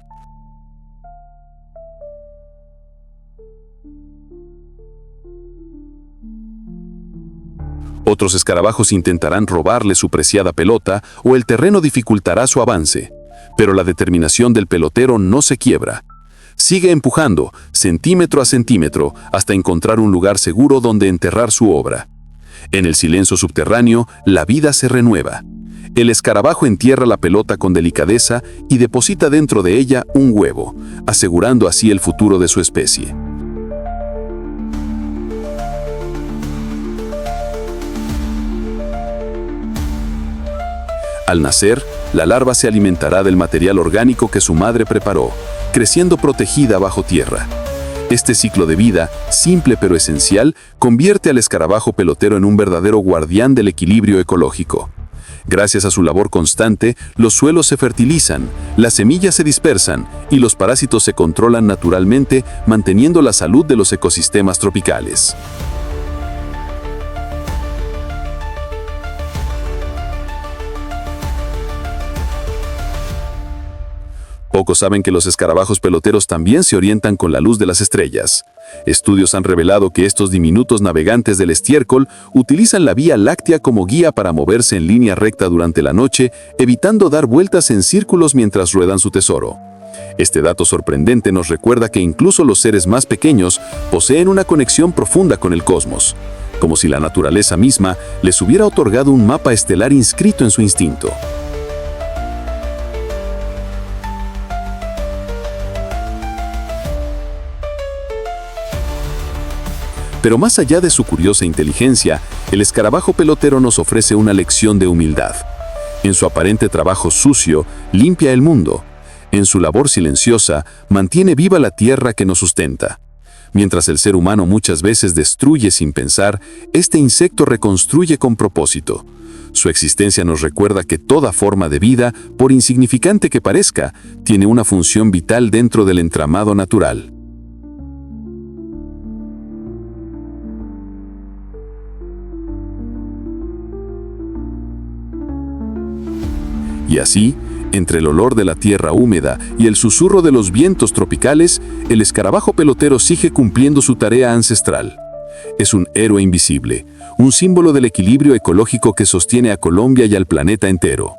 Otros escarabajos intentarán robarle su preciada pelota o el terreno dificultará su avance, pero la determinación del pelotero no se quiebra. Sigue empujando, centímetro a centímetro, hasta encontrar un lugar seguro donde enterrar su obra. En el silencio subterráneo, la vida se renueva. El escarabajo entierra la pelota con delicadeza y deposita dentro de ella un huevo, asegurando así el futuro de su especie. Al nacer, la larva se alimentará del material orgánico que su madre preparó, creciendo protegida bajo tierra. Este ciclo de vida, simple pero esencial, convierte al escarabajo pelotero en un verdadero guardián del equilibrio ecológico. Gracias a su labor constante, los suelos se fertilizan, las semillas se dispersan y los parásitos se controlan naturalmente, manteniendo la salud de los ecosistemas tropicales. Pocos saben que los escarabajos peloteros también se orientan con la luz de las estrellas. Estudios han revelado que estos diminutos navegantes del estiércol utilizan la Vía Láctea como guía para moverse en línea recta durante la noche, evitando dar vueltas en círculos mientras ruedan su tesoro. Este dato sorprendente nos recuerda que incluso los seres más pequeños poseen una conexión profunda con el cosmos, como si la naturaleza misma les hubiera otorgado un mapa estelar inscrito en su instinto. Pero más allá de su curiosa inteligencia, el escarabajo pelotero nos ofrece una lección de humildad. En su aparente trabajo sucio, limpia el mundo. En su labor silenciosa, mantiene viva la tierra que nos sustenta. Mientras el ser humano muchas veces destruye sin pensar, este insecto reconstruye con propósito. Su existencia nos recuerda que toda forma de vida, por insignificante que parezca, tiene una función vital dentro del entramado natural. Y así, entre el olor de la tierra húmeda y el susurro de los vientos tropicales, el escarabajo pelotero sigue cumpliendo su tarea ancestral, Es un héroe invisible, un símbolo del equilibrio ecológico que sostiene a Colombia y al planeta entero.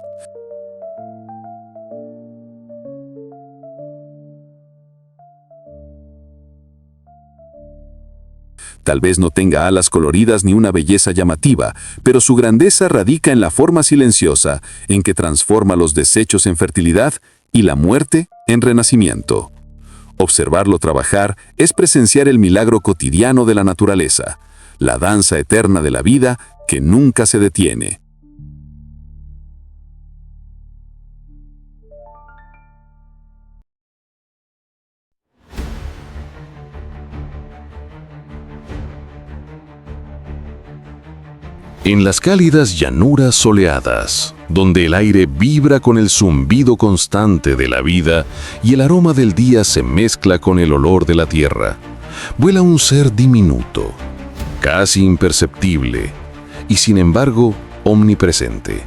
Tal vez no tenga alas coloridas ni una belleza llamativa, pero su grandeza radica en la forma silenciosa en que transforma los desechos en fertilidad y la muerte en renacimiento. Observarlo trabajar es presenciar el milagro cotidiano de la naturaleza, la danza eterna de la vida que nunca se detiene. En las cálidas llanuras soleadas, donde el aire vibra con el zumbido constante de la vida y el aroma del día se mezcla con el olor de la tierra, vuela un ser diminuto, casi imperceptible y sin embargo omnipresente.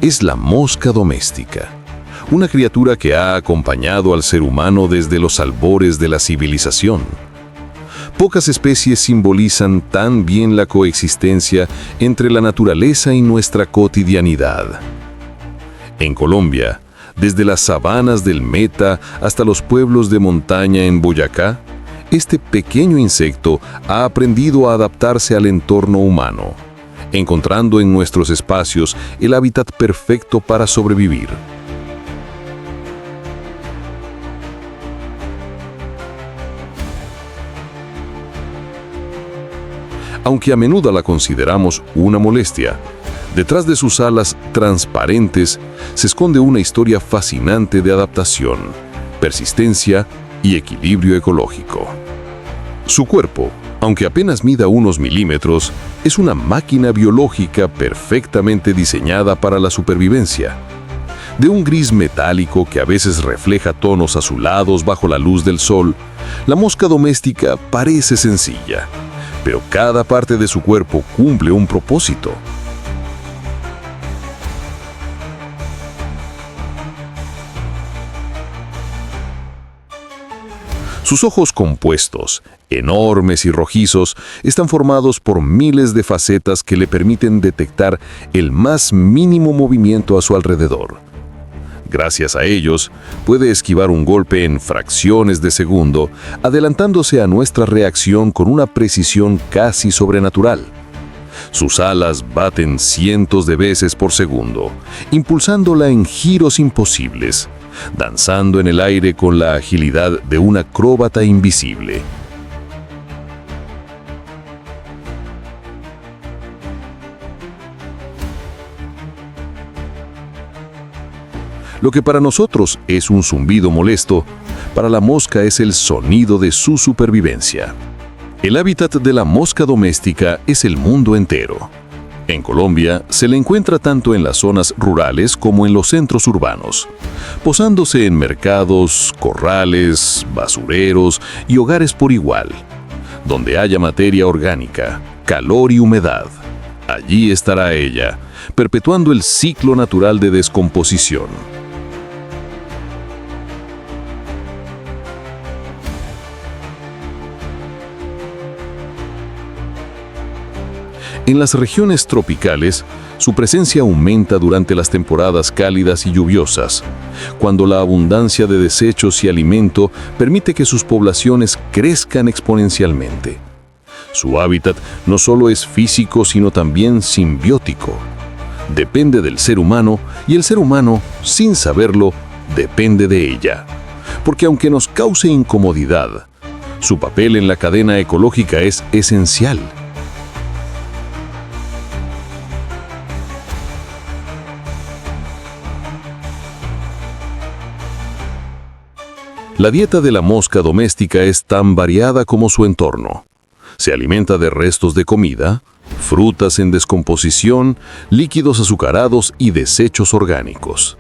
Es la mosca doméstica. Una criatura que ha acompañado al ser humano desde los albores de la civilización. Pocas especies simbolizan tan bien la coexistencia entre la naturaleza y nuestra cotidianidad. En Colombia, desde las sabanas del Meta hasta los pueblos de montaña en Boyacá, este pequeño insecto ha aprendido a adaptarse al entorno humano, encontrando en nuestros espacios el hábitat perfecto para sobrevivir. Aunque a menudo la consideramos una molestia, detrás de sus alas transparentes se esconde una historia fascinante de adaptación, persistencia y equilibrio ecológico. Su cuerpo, aunque apenas mida unos milímetros, es una máquina biológica perfectamente diseñada para la supervivencia. De un gris metálico que a veces refleja tonos azulados bajo la luz del sol, la mosca doméstica parece sencilla, pero cada parte de su cuerpo cumple un propósito. Sus ojos compuestos, enormes y rojizos, están formados por miles de facetas que le permiten detectar el más mínimo movimiento a su alrededor. Gracias a ellos, puede esquivar un golpe en fracciones de segundo, adelantándose a nuestra reacción con una precisión casi sobrenatural. Sus alas baten cientos de veces por segundo, impulsándola en giros imposibles, danzando en el aire con la agilidad de una acróbata invisible. Lo que para nosotros es un zumbido molesto, para la mosca es el sonido de su supervivencia. El hábitat de la mosca doméstica es el mundo entero. En Colombia se le encuentra tanto en las zonas rurales como en los centros urbanos, posándose en mercados, corrales, basureros y hogares por igual. Donde haya materia orgánica, calor y humedad, allí estará ella, perpetuando el ciclo natural de descomposición. En las regiones tropicales, su presencia aumenta durante las temporadas cálidas y lluviosas, cuando la abundancia de desechos y alimento permite que sus poblaciones crezcan exponencialmente. Su hábitat no solo es físico, sino también simbiótico. Depende del ser humano y el ser humano, sin saberlo, depende de ella. Porque aunque nos cause incomodidad, su papel en la cadena ecológica es esencial. La dieta de la mosca doméstica es tan variada como su entorno. Se alimenta de restos de comida, frutas en descomposición, líquidos azucarados y desechos orgánicos.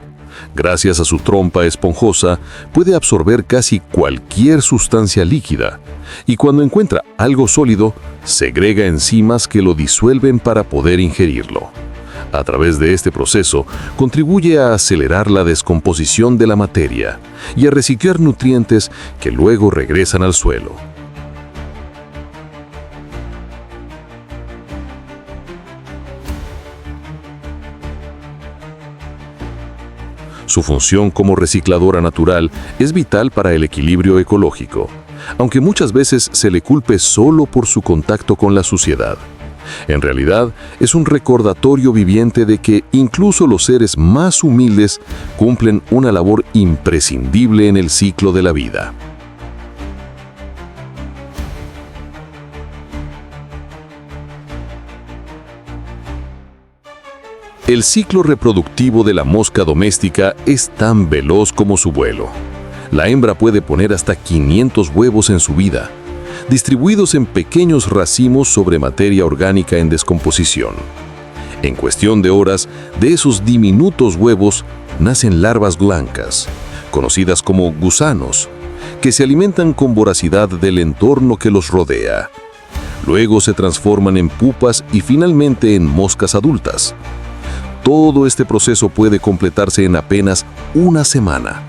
Gracias a su trompa esponjosa, puede absorber casi cualquier sustancia líquida, y cuando encuentra algo sólido, segrega enzimas que lo disuelven para poder ingerirlo. A través de este proceso, contribuye a acelerar la descomposición de la materia y a reciclar nutrientes que luego regresan al suelo. Su función como recicladora natural es vital para el equilibrio ecológico, aunque muchas veces se le culpe solo por su contacto con la suciedad. En realidad, es un recordatorio viviente de que incluso los seres más humildes cumplen una labor imprescindible en el ciclo de la vida. El ciclo reproductivo de la mosca doméstica es tan veloz como su vuelo. La hembra puede poner hasta 500 huevos en su vida, distribuidos en pequeños racimos sobre materia orgánica en descomposición. En cuestión de horas, de esos diminutos huevos nacen larvas blancas, conocidas como gusanos, que se alimentan con voracidad del entorno que los rodea. Luego se transforman en pupas y finalmente en moscas adultas. Todo este proceso puede completarse en apenas una semana,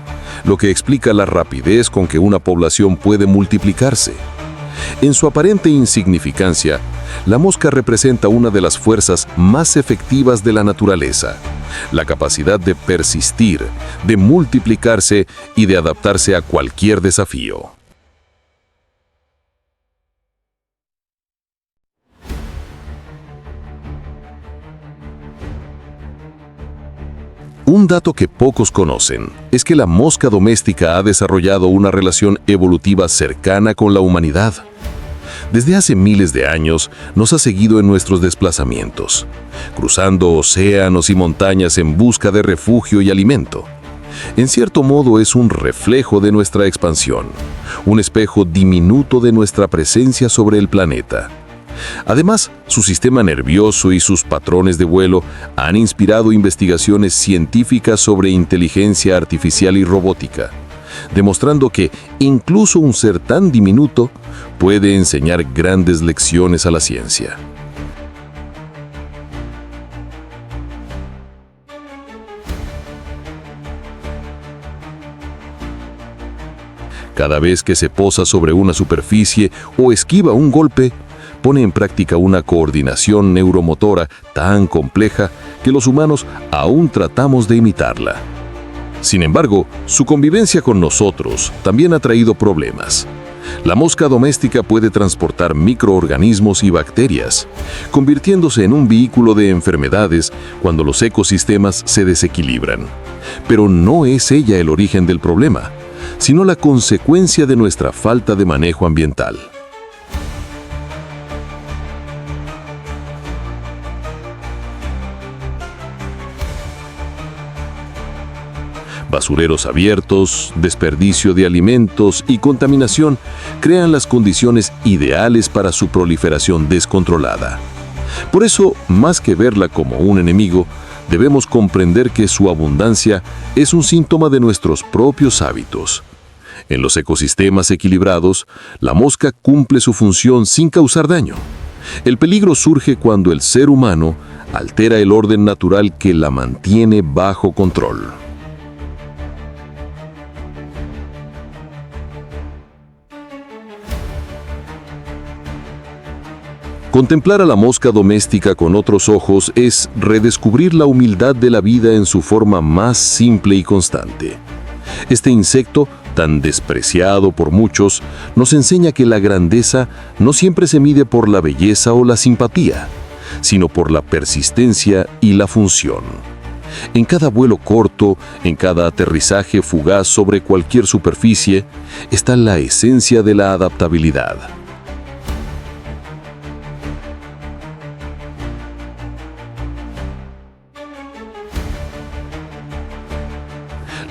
lo que explica la rapidez con que una población puede multiplicarse. En su aparente insignificancia, la mosca representa una de las fuerzas más efectivas de la naturaleza, la capacidad de persistir, de multiplicarse y de adaptarse a cualquier desafío. Un dato que pocos conocen es que la mosca doméstica ha desarrollado una relación evolutiva cercana con la humanidad. Desde hace miles de años nos ha seguido en nuestros desplazamientos, cruzando océanos y montañas en busca de refugio y alimento. En cierto modo es un reflejo de nuestra expansión, un espejo diminuto de nuestra presencia sobre el planeta. Además, su sistema nervioso y sus patrones de vuelo han inspirado investigaciones científicas sobre inteligencia artificial y robótica, demostrando que incluso un ser tan diminuto puede enseñar grandes lecciones a la ciencia. Cada vez que se posa sobre una superficie o esquiva un golpe, pone en práctica una coordinación neuromotora tan compleja que los humanos aún tratamos de imitarla. Sin embargo, su convivencia con nosotros también ha traído problemas. La mosca doméstica puede transportar microorganismos y bacterias, convirtiéndose en un vehículo de enfermedades cuando los ecosistemas se desequilibran. Pero no es ella el origen del problema, sino la consecuencia de nuestra falta de manejo ambiental. Basureros abiertos, desperdicio de alimentos y contaminación crean las condiciones ideales para su proliferación descontrolada. Por eso, más que verla como un enemigo, debemos comprender que su abundancia es un síntoma de nuestros propios hábitos. En los ecosistemas equilibrados, la mosca cumple su función sin causar daño. El peligro surge cuando el ser humano altera el orden natural que la mantiene bajo control. Contemplar a la mosca doméstica con otros ojos es redescubrir la humildad de la vida en su forma más simple y constante. Este insecto, tan despreciado por muchos, nos enseña que la grandeza no siempre se mide por la belleza o la simpatía, sino por la persistencia y la función. En cada vuelo corto, en cada aterrizaje fugaz sobre cualquier superficie, está la esencia de la adaptabilidad.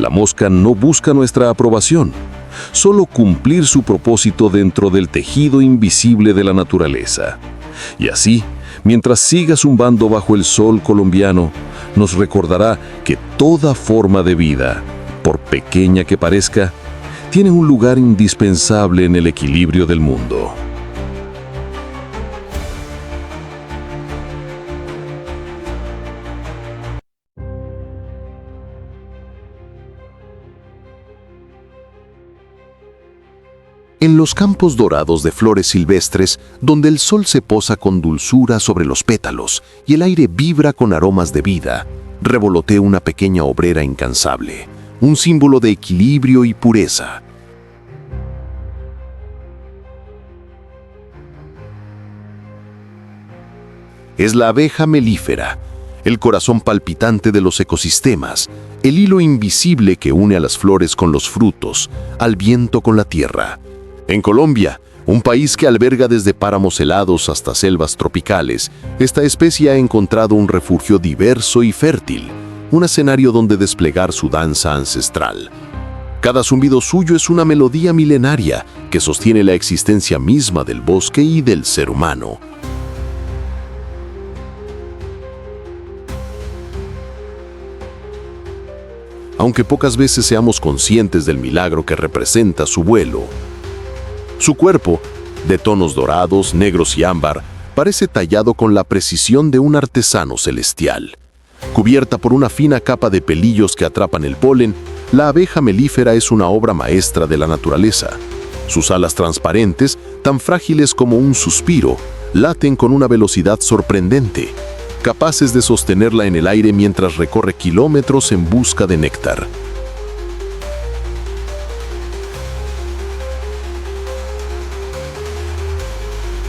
La mosca no busca nuestra aprobación, solo cumplir su propósito dentro del tejido invisible de la naturaleza. Y así, mientras siga zumbando bajo el sol colombiano, nos recordará que toda forma de vida, por pequeña que parezca, tiene un lugar indispensable en el equilibrio del mundo. En los campos dorados de flores silvestres, donde el sol se posa con dulzura sobre los pétalos y el aire vibra con aromas de vida, revolotea una pequeña obrera incansable, un símbolo de equilibrio y pureza. Es la abeja melífera, el corazón palpitante de los ecosistemas, el hilo invisible que une a las flores con los frutos, al viento con la tierra. En Colombia, un país que alberga desde páramos helados hasta selvas tropicales, esta especie ha encontrado un refugio diverso y fértil, un escenario donde desplegar su danza ancestral. Cada zumbido suyo es una melodía milenaria que sostiene la existencia misma del bosque y del ser humano. Aunque pocas veces seamos conscientes del milagro que representa su vuelo, su cuerpo, de tonos dorados, negros y ámbar, parece tallado con la precisión de un artesano celestial. Cubierta por una fina capa de pelillos que atrapan el polen, la abeja melífera es una obra maestra de la naturaleza. Sus alas transparentes, tan frágiles como un suspiro, laten con una velocidad sorprendente, capaces de sostenerla en el aire mientras recorre kilómetros en busca de néctar.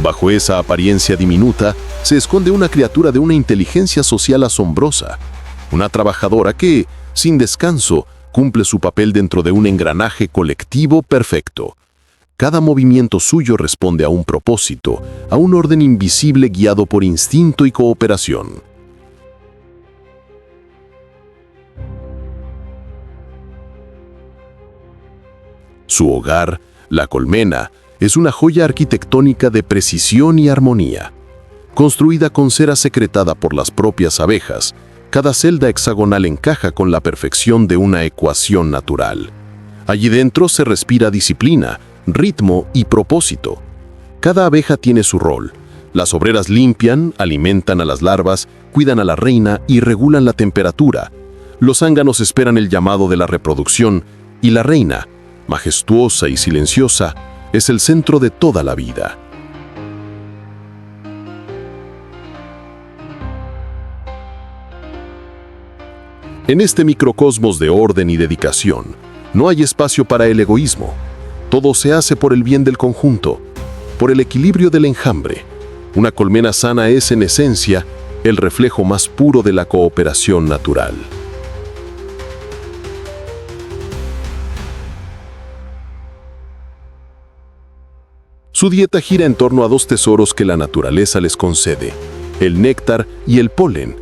Bajo esa apariencia diminuta se esconde una criatura de una inteligencia social asombrosa, una trabajadora que, sin descanso, cumple su papel dentro de un engranaje colectivo perfecto. Cada movimiento suyo responde a un propósito, a un orden invisible guiado por instinto y cooperación. Su hogar, la colmena, es una joya arquitectónica de precisión y armonía. Construida con cera secretada por las propias abejas, cada celda hexagonal encaja con la perfección de una ecuación natural. Allí dentro se respira disciplina, ritmo y propósito. Cada abeja tiene su rol. Las obreras limpian, alimentan a las larvas, cuidan a la reina y regulan la temperatura. Los zánganos esperan el llamado de la reproducción y la reina, majestuosa y silenciosa, es el centro de toda la vida. En este microcosmos de orden y dedicación, no hay espacio para el egoísmo. Todo se hace por el bien del conjunto, por el equilibrio del enjambre. Una colmena sana es, en esencia, el reflejo más puro de la cooperación natural. Su dieta gira en torno a dos tesoros que la naturaleza les concede, el néctar y el polen.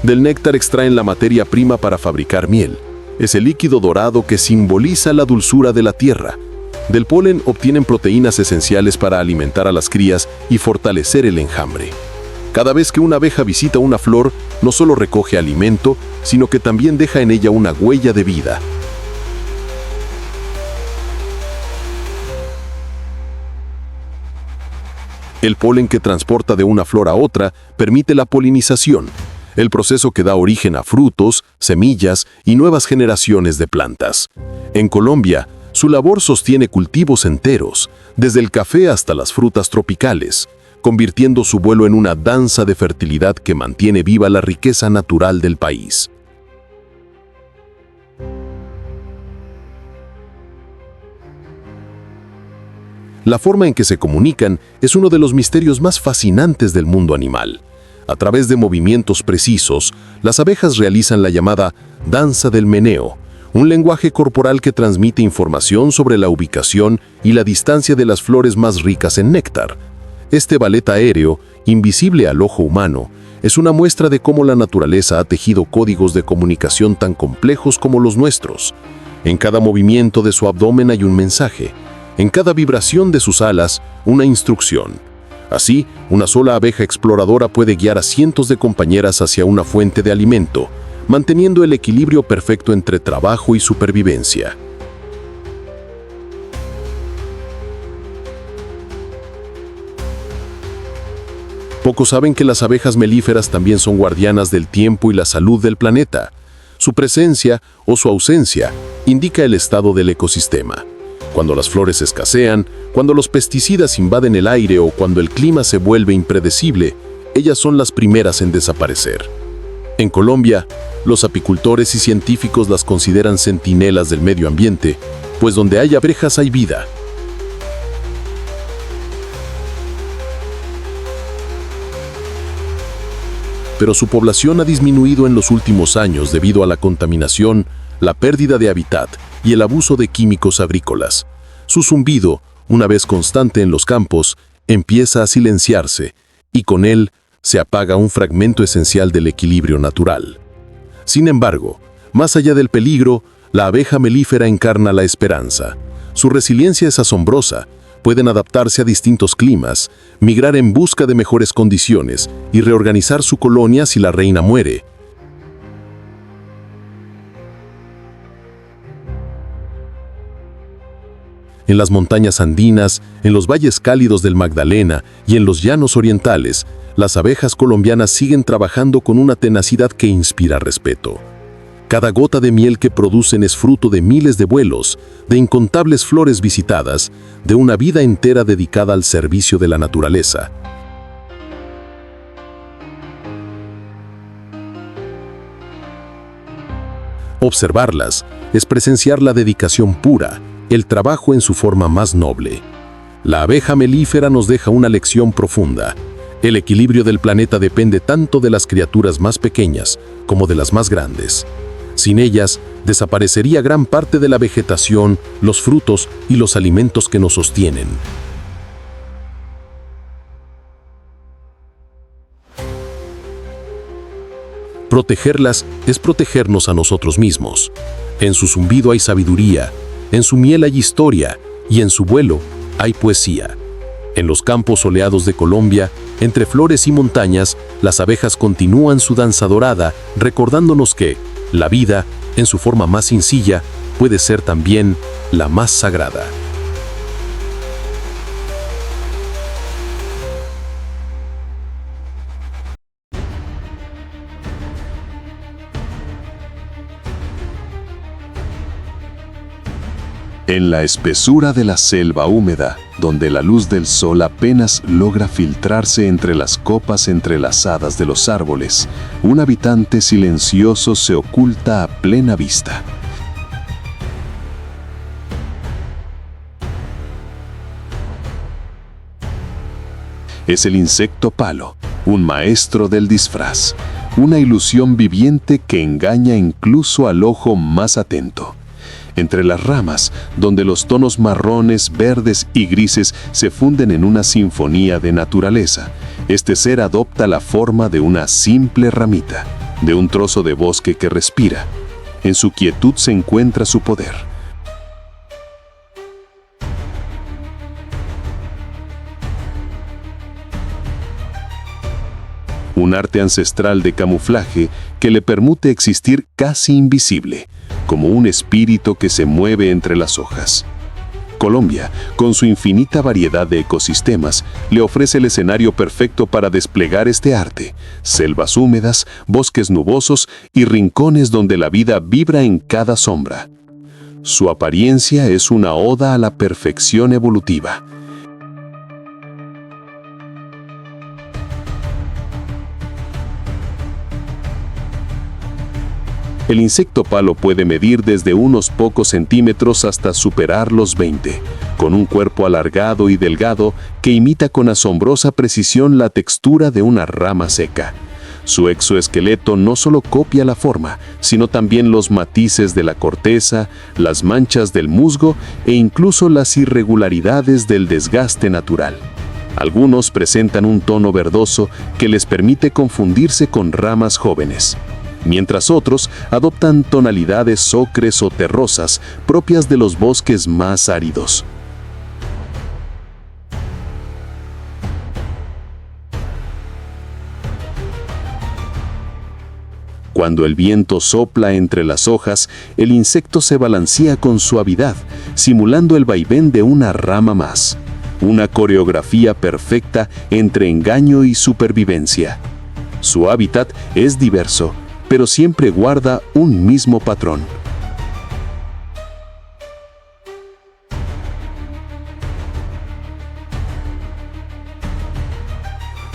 Del néctar extraen la materia prima para fabricar miel. Es el líquido dorado que simboliza la dulzura de la tierra. Del polen obtienen proteínas esenciales para alimentar a las crías y fortalecer el enjambre. Cada vez que una abeja visita una flor, no solo recoge alimento, sino que también deja en ella una huella de vida. El polen que transporta de una flor a otra permite la polinización, el proceso que da origen a frutos, semillas y nuevas generaciones de plantas. En Colombia, su labor sostiene cultivos enteros, desde el café hasta las frutas tropicales, convirtiendo su vuelo en una danza de fertilidad que mantiene viva la riqueza natural del país. La forma en que se comunican es uno de los misterios más fascinantes del mundo animal. A través de movimientos precisos, las abejas realizan la llamada danza del meneo, un lenguaje corporal que transmite información sobre la ubicación y la distancia de las flores más ricas en néctar. Este ballet aéreo, invisible al ojo humano, es una muestra de cómo la naturaleza ha tejido códigos de comunicación tan complejos como los nuestros. En cada movimiento de su abdomen hay un mensaje. En cada vibración de sus alas, una instrucción. Así, una sola abeja exploradora puede guiar a cientos de compañeras hacia una fuente de alimento, manteniendo el equilibrio perfecto entre trabajo y supervivencia. Pocos saben que las abejas melíferas también son guardianas del tiempo y la salud del planeta. Su presencia o su ausencia indica el estado del ecosistema. Cuando las flores escasean, cuando los pesticidas invaden el aire o cuando el clima se vuelve impredecible, ellas son las primeras en desaparecer. En Colombia, los apicultores y científicos las consideran centinelas del medio ambiente, pues donde hay abejas hay vida. Pero su población ha disminuido en los últimos años debido a la contaminación, la pérdida de hábitat y el abuso de químicos agrícolas. Su zumbido, una vez constante en los campos, empieza a silenciarse y con él se apaga un fragmento esencial del equilibrio natural. Sin embargo, más allá del peligro, la abeja melífera encarna la esperanza. Su resiliencia es asombrosa. Pueden adaptarse a distintos climas, migrar en busca de mejores condiciones y reorganizar su colonia si la reina muere. En las montañas andinas, en los valles cálidos del Magdalena y en los llanos orientales, las abejas colombianas siguen trabajando con una tenacidad que inspira respeto. Cada gota de miel que producen es fruto de miles de vuelos, de incontables flores visitadas, de una vida entera dedicada al servicio de la naturaleza. Observarlas es presenciar la dedicación pura, el trabajo en su forma más noble. La abeja melífera nos deja una lección profunda. El equilibrio del planeta depende tanto de las criaturas más pequeñas como de las más grandes. Sin ellas, desaparecería gran parte de la vegetación, los frutos y los alimentos que nos sostienen. Protegerlas es protegernos a nosotros mismos. En su zumbido hay sabiduría, en su miel hay historia y en su vuelo hay poesía. En los campos soleados de Colombia, entre flores y montañas, las abejas continúan su danza dorada, recordándonos que la vida, en su forma más sencilla, puede ser también la más sagrada. En la espesura de la selva húmeda, donde la luz del sol apenas logra filtrarse entre las copas entrelazadas de los árboles, un habitante silencioso se oculta a plena vista. Es el insecto palo, un maestro del disfraz, una ilusión viviente que engaña incluso al ojo más atento. Entre las ramas, donde los tonos marrones, verdes y grises se funden en una sinfonía de naturaleza, este ser adopta la forma de una simple ramita, de un trozo de bosque que respira. En su quietud se encuentra su poder. Un arte ancestral de camuflaje que le permite existir casi invisible, como un espíritu que se mueve entre las hojas. Colombia, con su infinita variedad de ecosistemas, le ofrece el escenario perfecto para desplegar este arte: selvas húmedas, bosques nubosos y rincones donde la vida vibra en cada sombra. Su apariencia es una oda a la perfección evolutiva. El insecto palo puede medir desde unos pocos centímetros hasta superar los 20, con un cuerpo alargado y delgado que imita con asombrosa precisión la textura de una rama seca. Su exoesqueleto no solo copia la forma, sino también los matices de la corteza, las manchas del musgo e incluso las irregularidades del desgaste natural. Algunos presentan un tono verdoso que les permite confundirse con ramas jóvenes, mientras otros adoptan tonalidades ocres o terrosas propias de los bosques más áridos. Cuando el viento sopla entre las hojas, el insecto se balancea con suavidad, simulando el vaivén de una rama más. Una coreografía perfecta entre engaño y supervivencia. Su hábitat es diverso, pero siempre guarda un mismo patrón.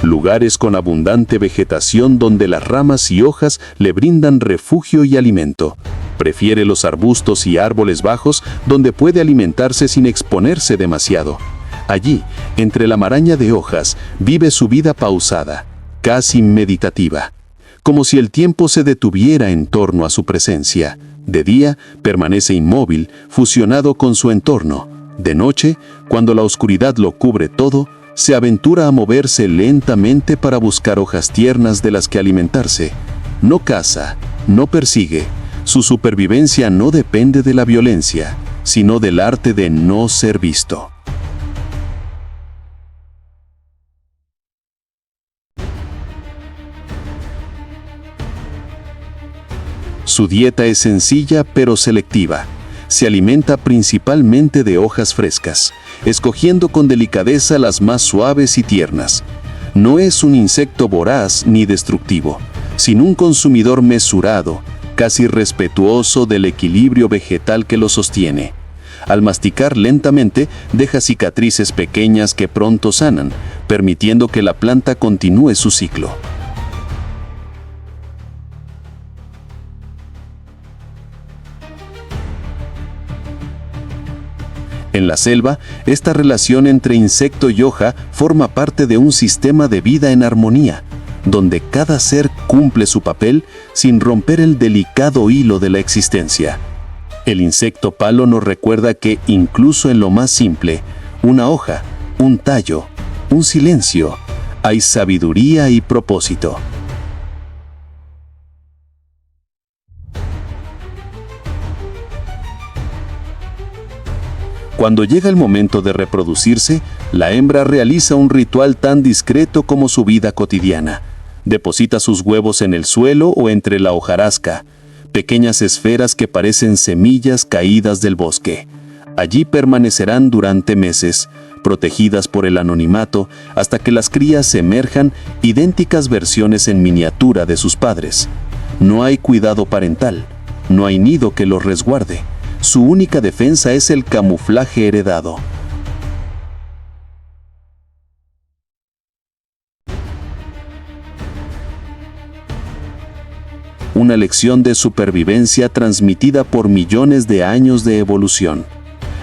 lugares con abundante vegetación donde las ramas y hojas le brindan refugio y alimento. Prefiere los arbustos y árboles bajos donde puede alimentarse sin exponerse demasiado. Allí, entre la maraña de hojas, vive su vida pausada, casi meditativa, como si el tiempo se detuviera en torno a su presencia. De día, permanece inmóvil, fusionado con su entorno. De noche, cuando la oscuridad lo cubre todo, se aventura a moverse lentamente para buscar hojas tiernas de las que alimentarse. No caza, no persigue. Su supervivencia no depende de la violencia, sino del arte de no ser visto. Su dieta es sencilla pero selectiva. Se alimenta principalmente de hojas frescas, escogiendo con delicadeza las más suaves y tiernas. No es un insecto voraz ni destructivo, sino un consumidor mesurado, casi respetuoso del equilibrio vegetal que lo sostiene. Al masticar lentamente, deja cicatrices pequeñas que pronto sanan, permitiendo que la planta continúe su ciclo. En la selva, esta relación entre insecto y hoja forma parte de un sistema de vida en armonía, donde cada ser cumple su papel sin romper el delicado hilo de la existencia. El insecto palo nos recuerda que incluso en lo más simple, una hoja, un tallo, un silencio, hay sabiduría y propósito. Cuando llega el momento de reproducirse, la hembra realiza un ritual tan discreto como su vida cotidiana. Deposita sus huevos en el suelo o entre la hojarasca, pequeñas esferas que parecen semillas caídas del bosque. Allí permanecerán durante meses, protegidas por el anonimato, hasta que las crías emerjan idénticas versiones en miniatura de sus padres. No hay cuidado parental, no hay nido que los resguarde. Su única defensa es el camuflaje heredado. Una lección de supervivencia transmitida por millones de años de evolución.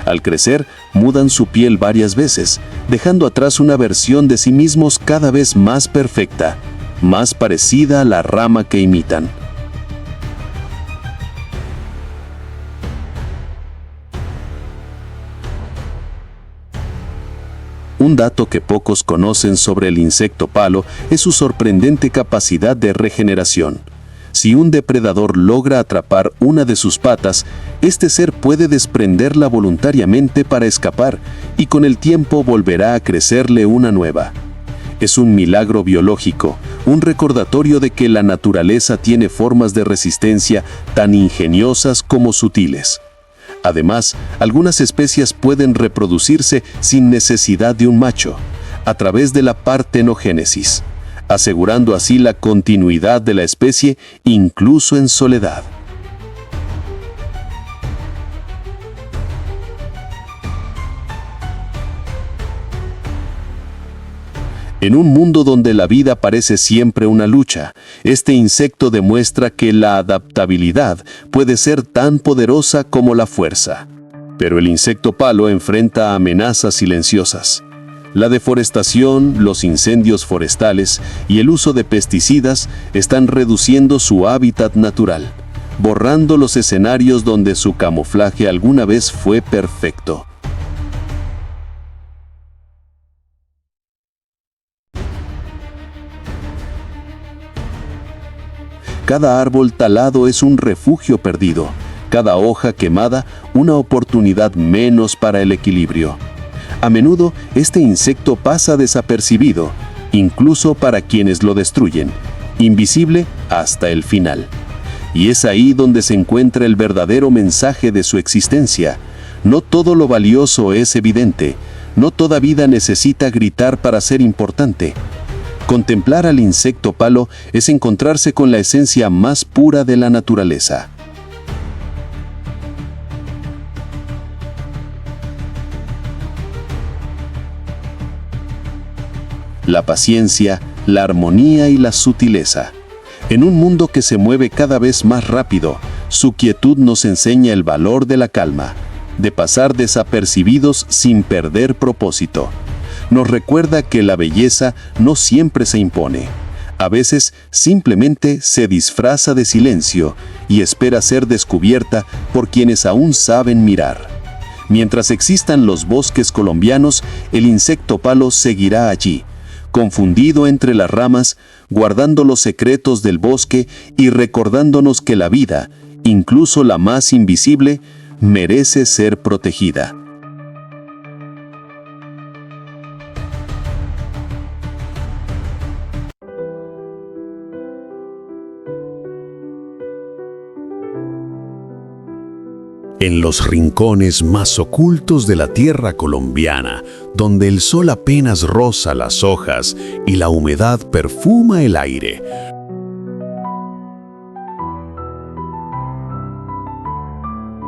Al crecer, mudan su piel varias veces, dejando atrás una versión de sí mismos cada vez más perfecta, más parecida a la rama que imitan. Un dato que pocos conocen sobre el insecto palo es su sorprendente capacidad de regeneración. Si un depredador logra atrapar una de sus patas, este ser puede desprenderla voluntariamente para escapar y con el tiempo volverá a crecerle una nueva. Es un milagro biológico, un recordatorio de que la naturaleza tiene formas de resistencia tan ingeniosas como sutiles. Además, algunas especies pueden reproducirse sin necesidad de un macho, a través de la partenogénesis, asegurando así la continuidad de la especie incluso en soledad. En un mundo donde la vida parece siempre una lucha, este insecto demuestra que la adaptabilidad puede ser tan poderosa como la fuerza. Pero el insecto palo enfrenta amenazas silenciosas. La deforestación, los incendios forestales y el uso de pesticidas están reduciendo su hábitat natural, borrando los escenarios donde su camuflaje alguna vez fue perfecto. Cada árbol talado es un refugio perdido, cada hoja quemada una oportunidad menos para el equilibrio. A menudo este insecto pasa desapercibido, incluso para quienes lo destruyen, invisible hasta el final. Y es ahí donde se encuentra el verdadero mensaje de su existencia. No todo lo valioso es evidente, no toda vida necesita gritar para ser importante. Contemplar al insecto palo es encontrarse con la esencia más pura de la naturaleza. la paciencia, la armonía y la sutileza. En un mundo que se mueve cada vez más rápido, su quietud nos enseña el valor de la calma, de pasar desapercibidos sin perder propósito. Nos recuerda que la belleza no siempre se impone. A veces simplemente se disfraza de silencio y espera ser descubierta por quienes aún saben mirar. Mientras existan los bosques colombianos, el insecto palo seguirá allí, confundido entre las ramas, guardando los secretos del bosque y recordándonos que la vida, incluso la más invisible, merece ser protegida. En los rincones más ocultos de la tierra colombiana, donde el sol apenas roza las hojas y la humedad perfuma el aire,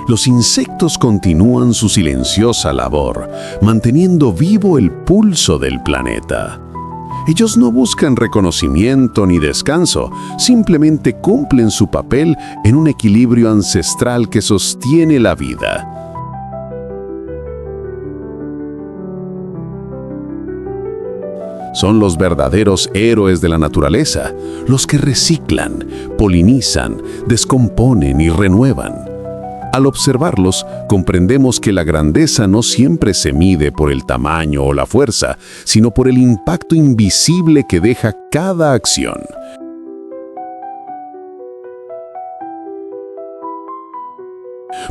los insectos continúan su silenciosa labor, manteniendo vivo el pulso del planeta. Ellos no buscan reconocimiento ni descanso, simplemente cumplen su papel en un equilibrio ancestral que sostiene la vida. Son los verdaderos héroes de la naturaleza, los que reciclan, polinizan, descomponen y renuevan. Al observarlos, comprendemos que la grandeza no siempre se mide por el tamaño o la fuerza, sino por el impacto invisible que deja cada acción.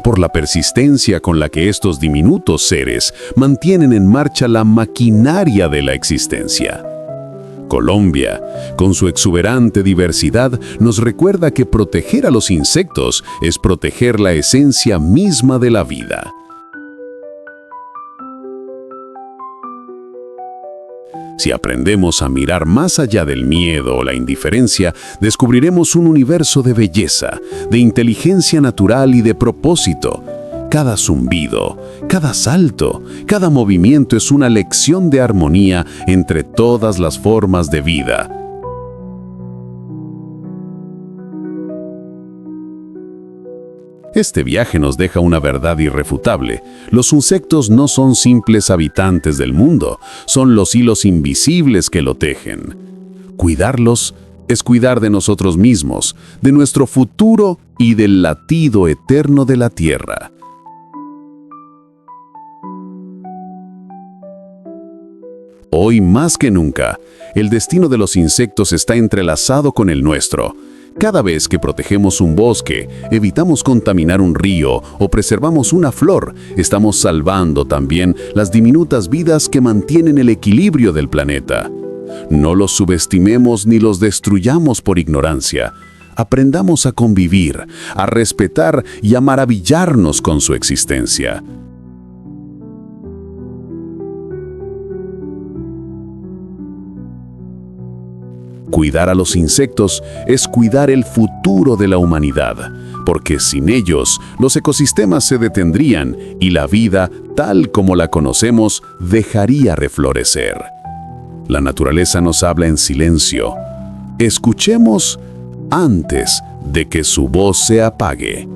Por la persistencia con la que estos diminutos seres mantienen en marcha la maquinaria de la existencia. Colombia, con su exuberante diversidad, nos recuerda que proteger a los insectos es proteger la esencia misma de la vida. Si aprendemos a mirar más allá del miedo o la indiferencia, descubriremos un universo de belleza, de inteligencia natural y de propósito. Cada zumbido, cada salto, cada movimiento es una lección de armonía entre todas las formas de vida. Este viaje nos deja una verdad irrefutable. Los insectos no son simples habitantes del mundo, son los hilos invisibles que lo tejen. Cuidarlos es cuidar de nosotros mismos, de nuestro futuro y del latido eterno de la tierra. Hoy más que nunca, el destino de los insectos está entrelazado con el nuestro. Cada vez que protegemos un bosque, evitamos contaminar un río o preservamos una flor, estamos salvando también las diminutas vidas que mantienen el equilibrio del planeta. No los subestimemos ni los destruyamos por ignorancia. Aprendamos a convivir, a respetar y a maravillarnos con su existencia. Cuidar a los insectos es cuidar el futuro de la humanidad, porque sin ellos los ecosistemas se detendrían y la vida, tal como la conocemos, dejaría reflorecer. La naturaleza nos habla en silencio. Escuchemos antes de que su voz se apague.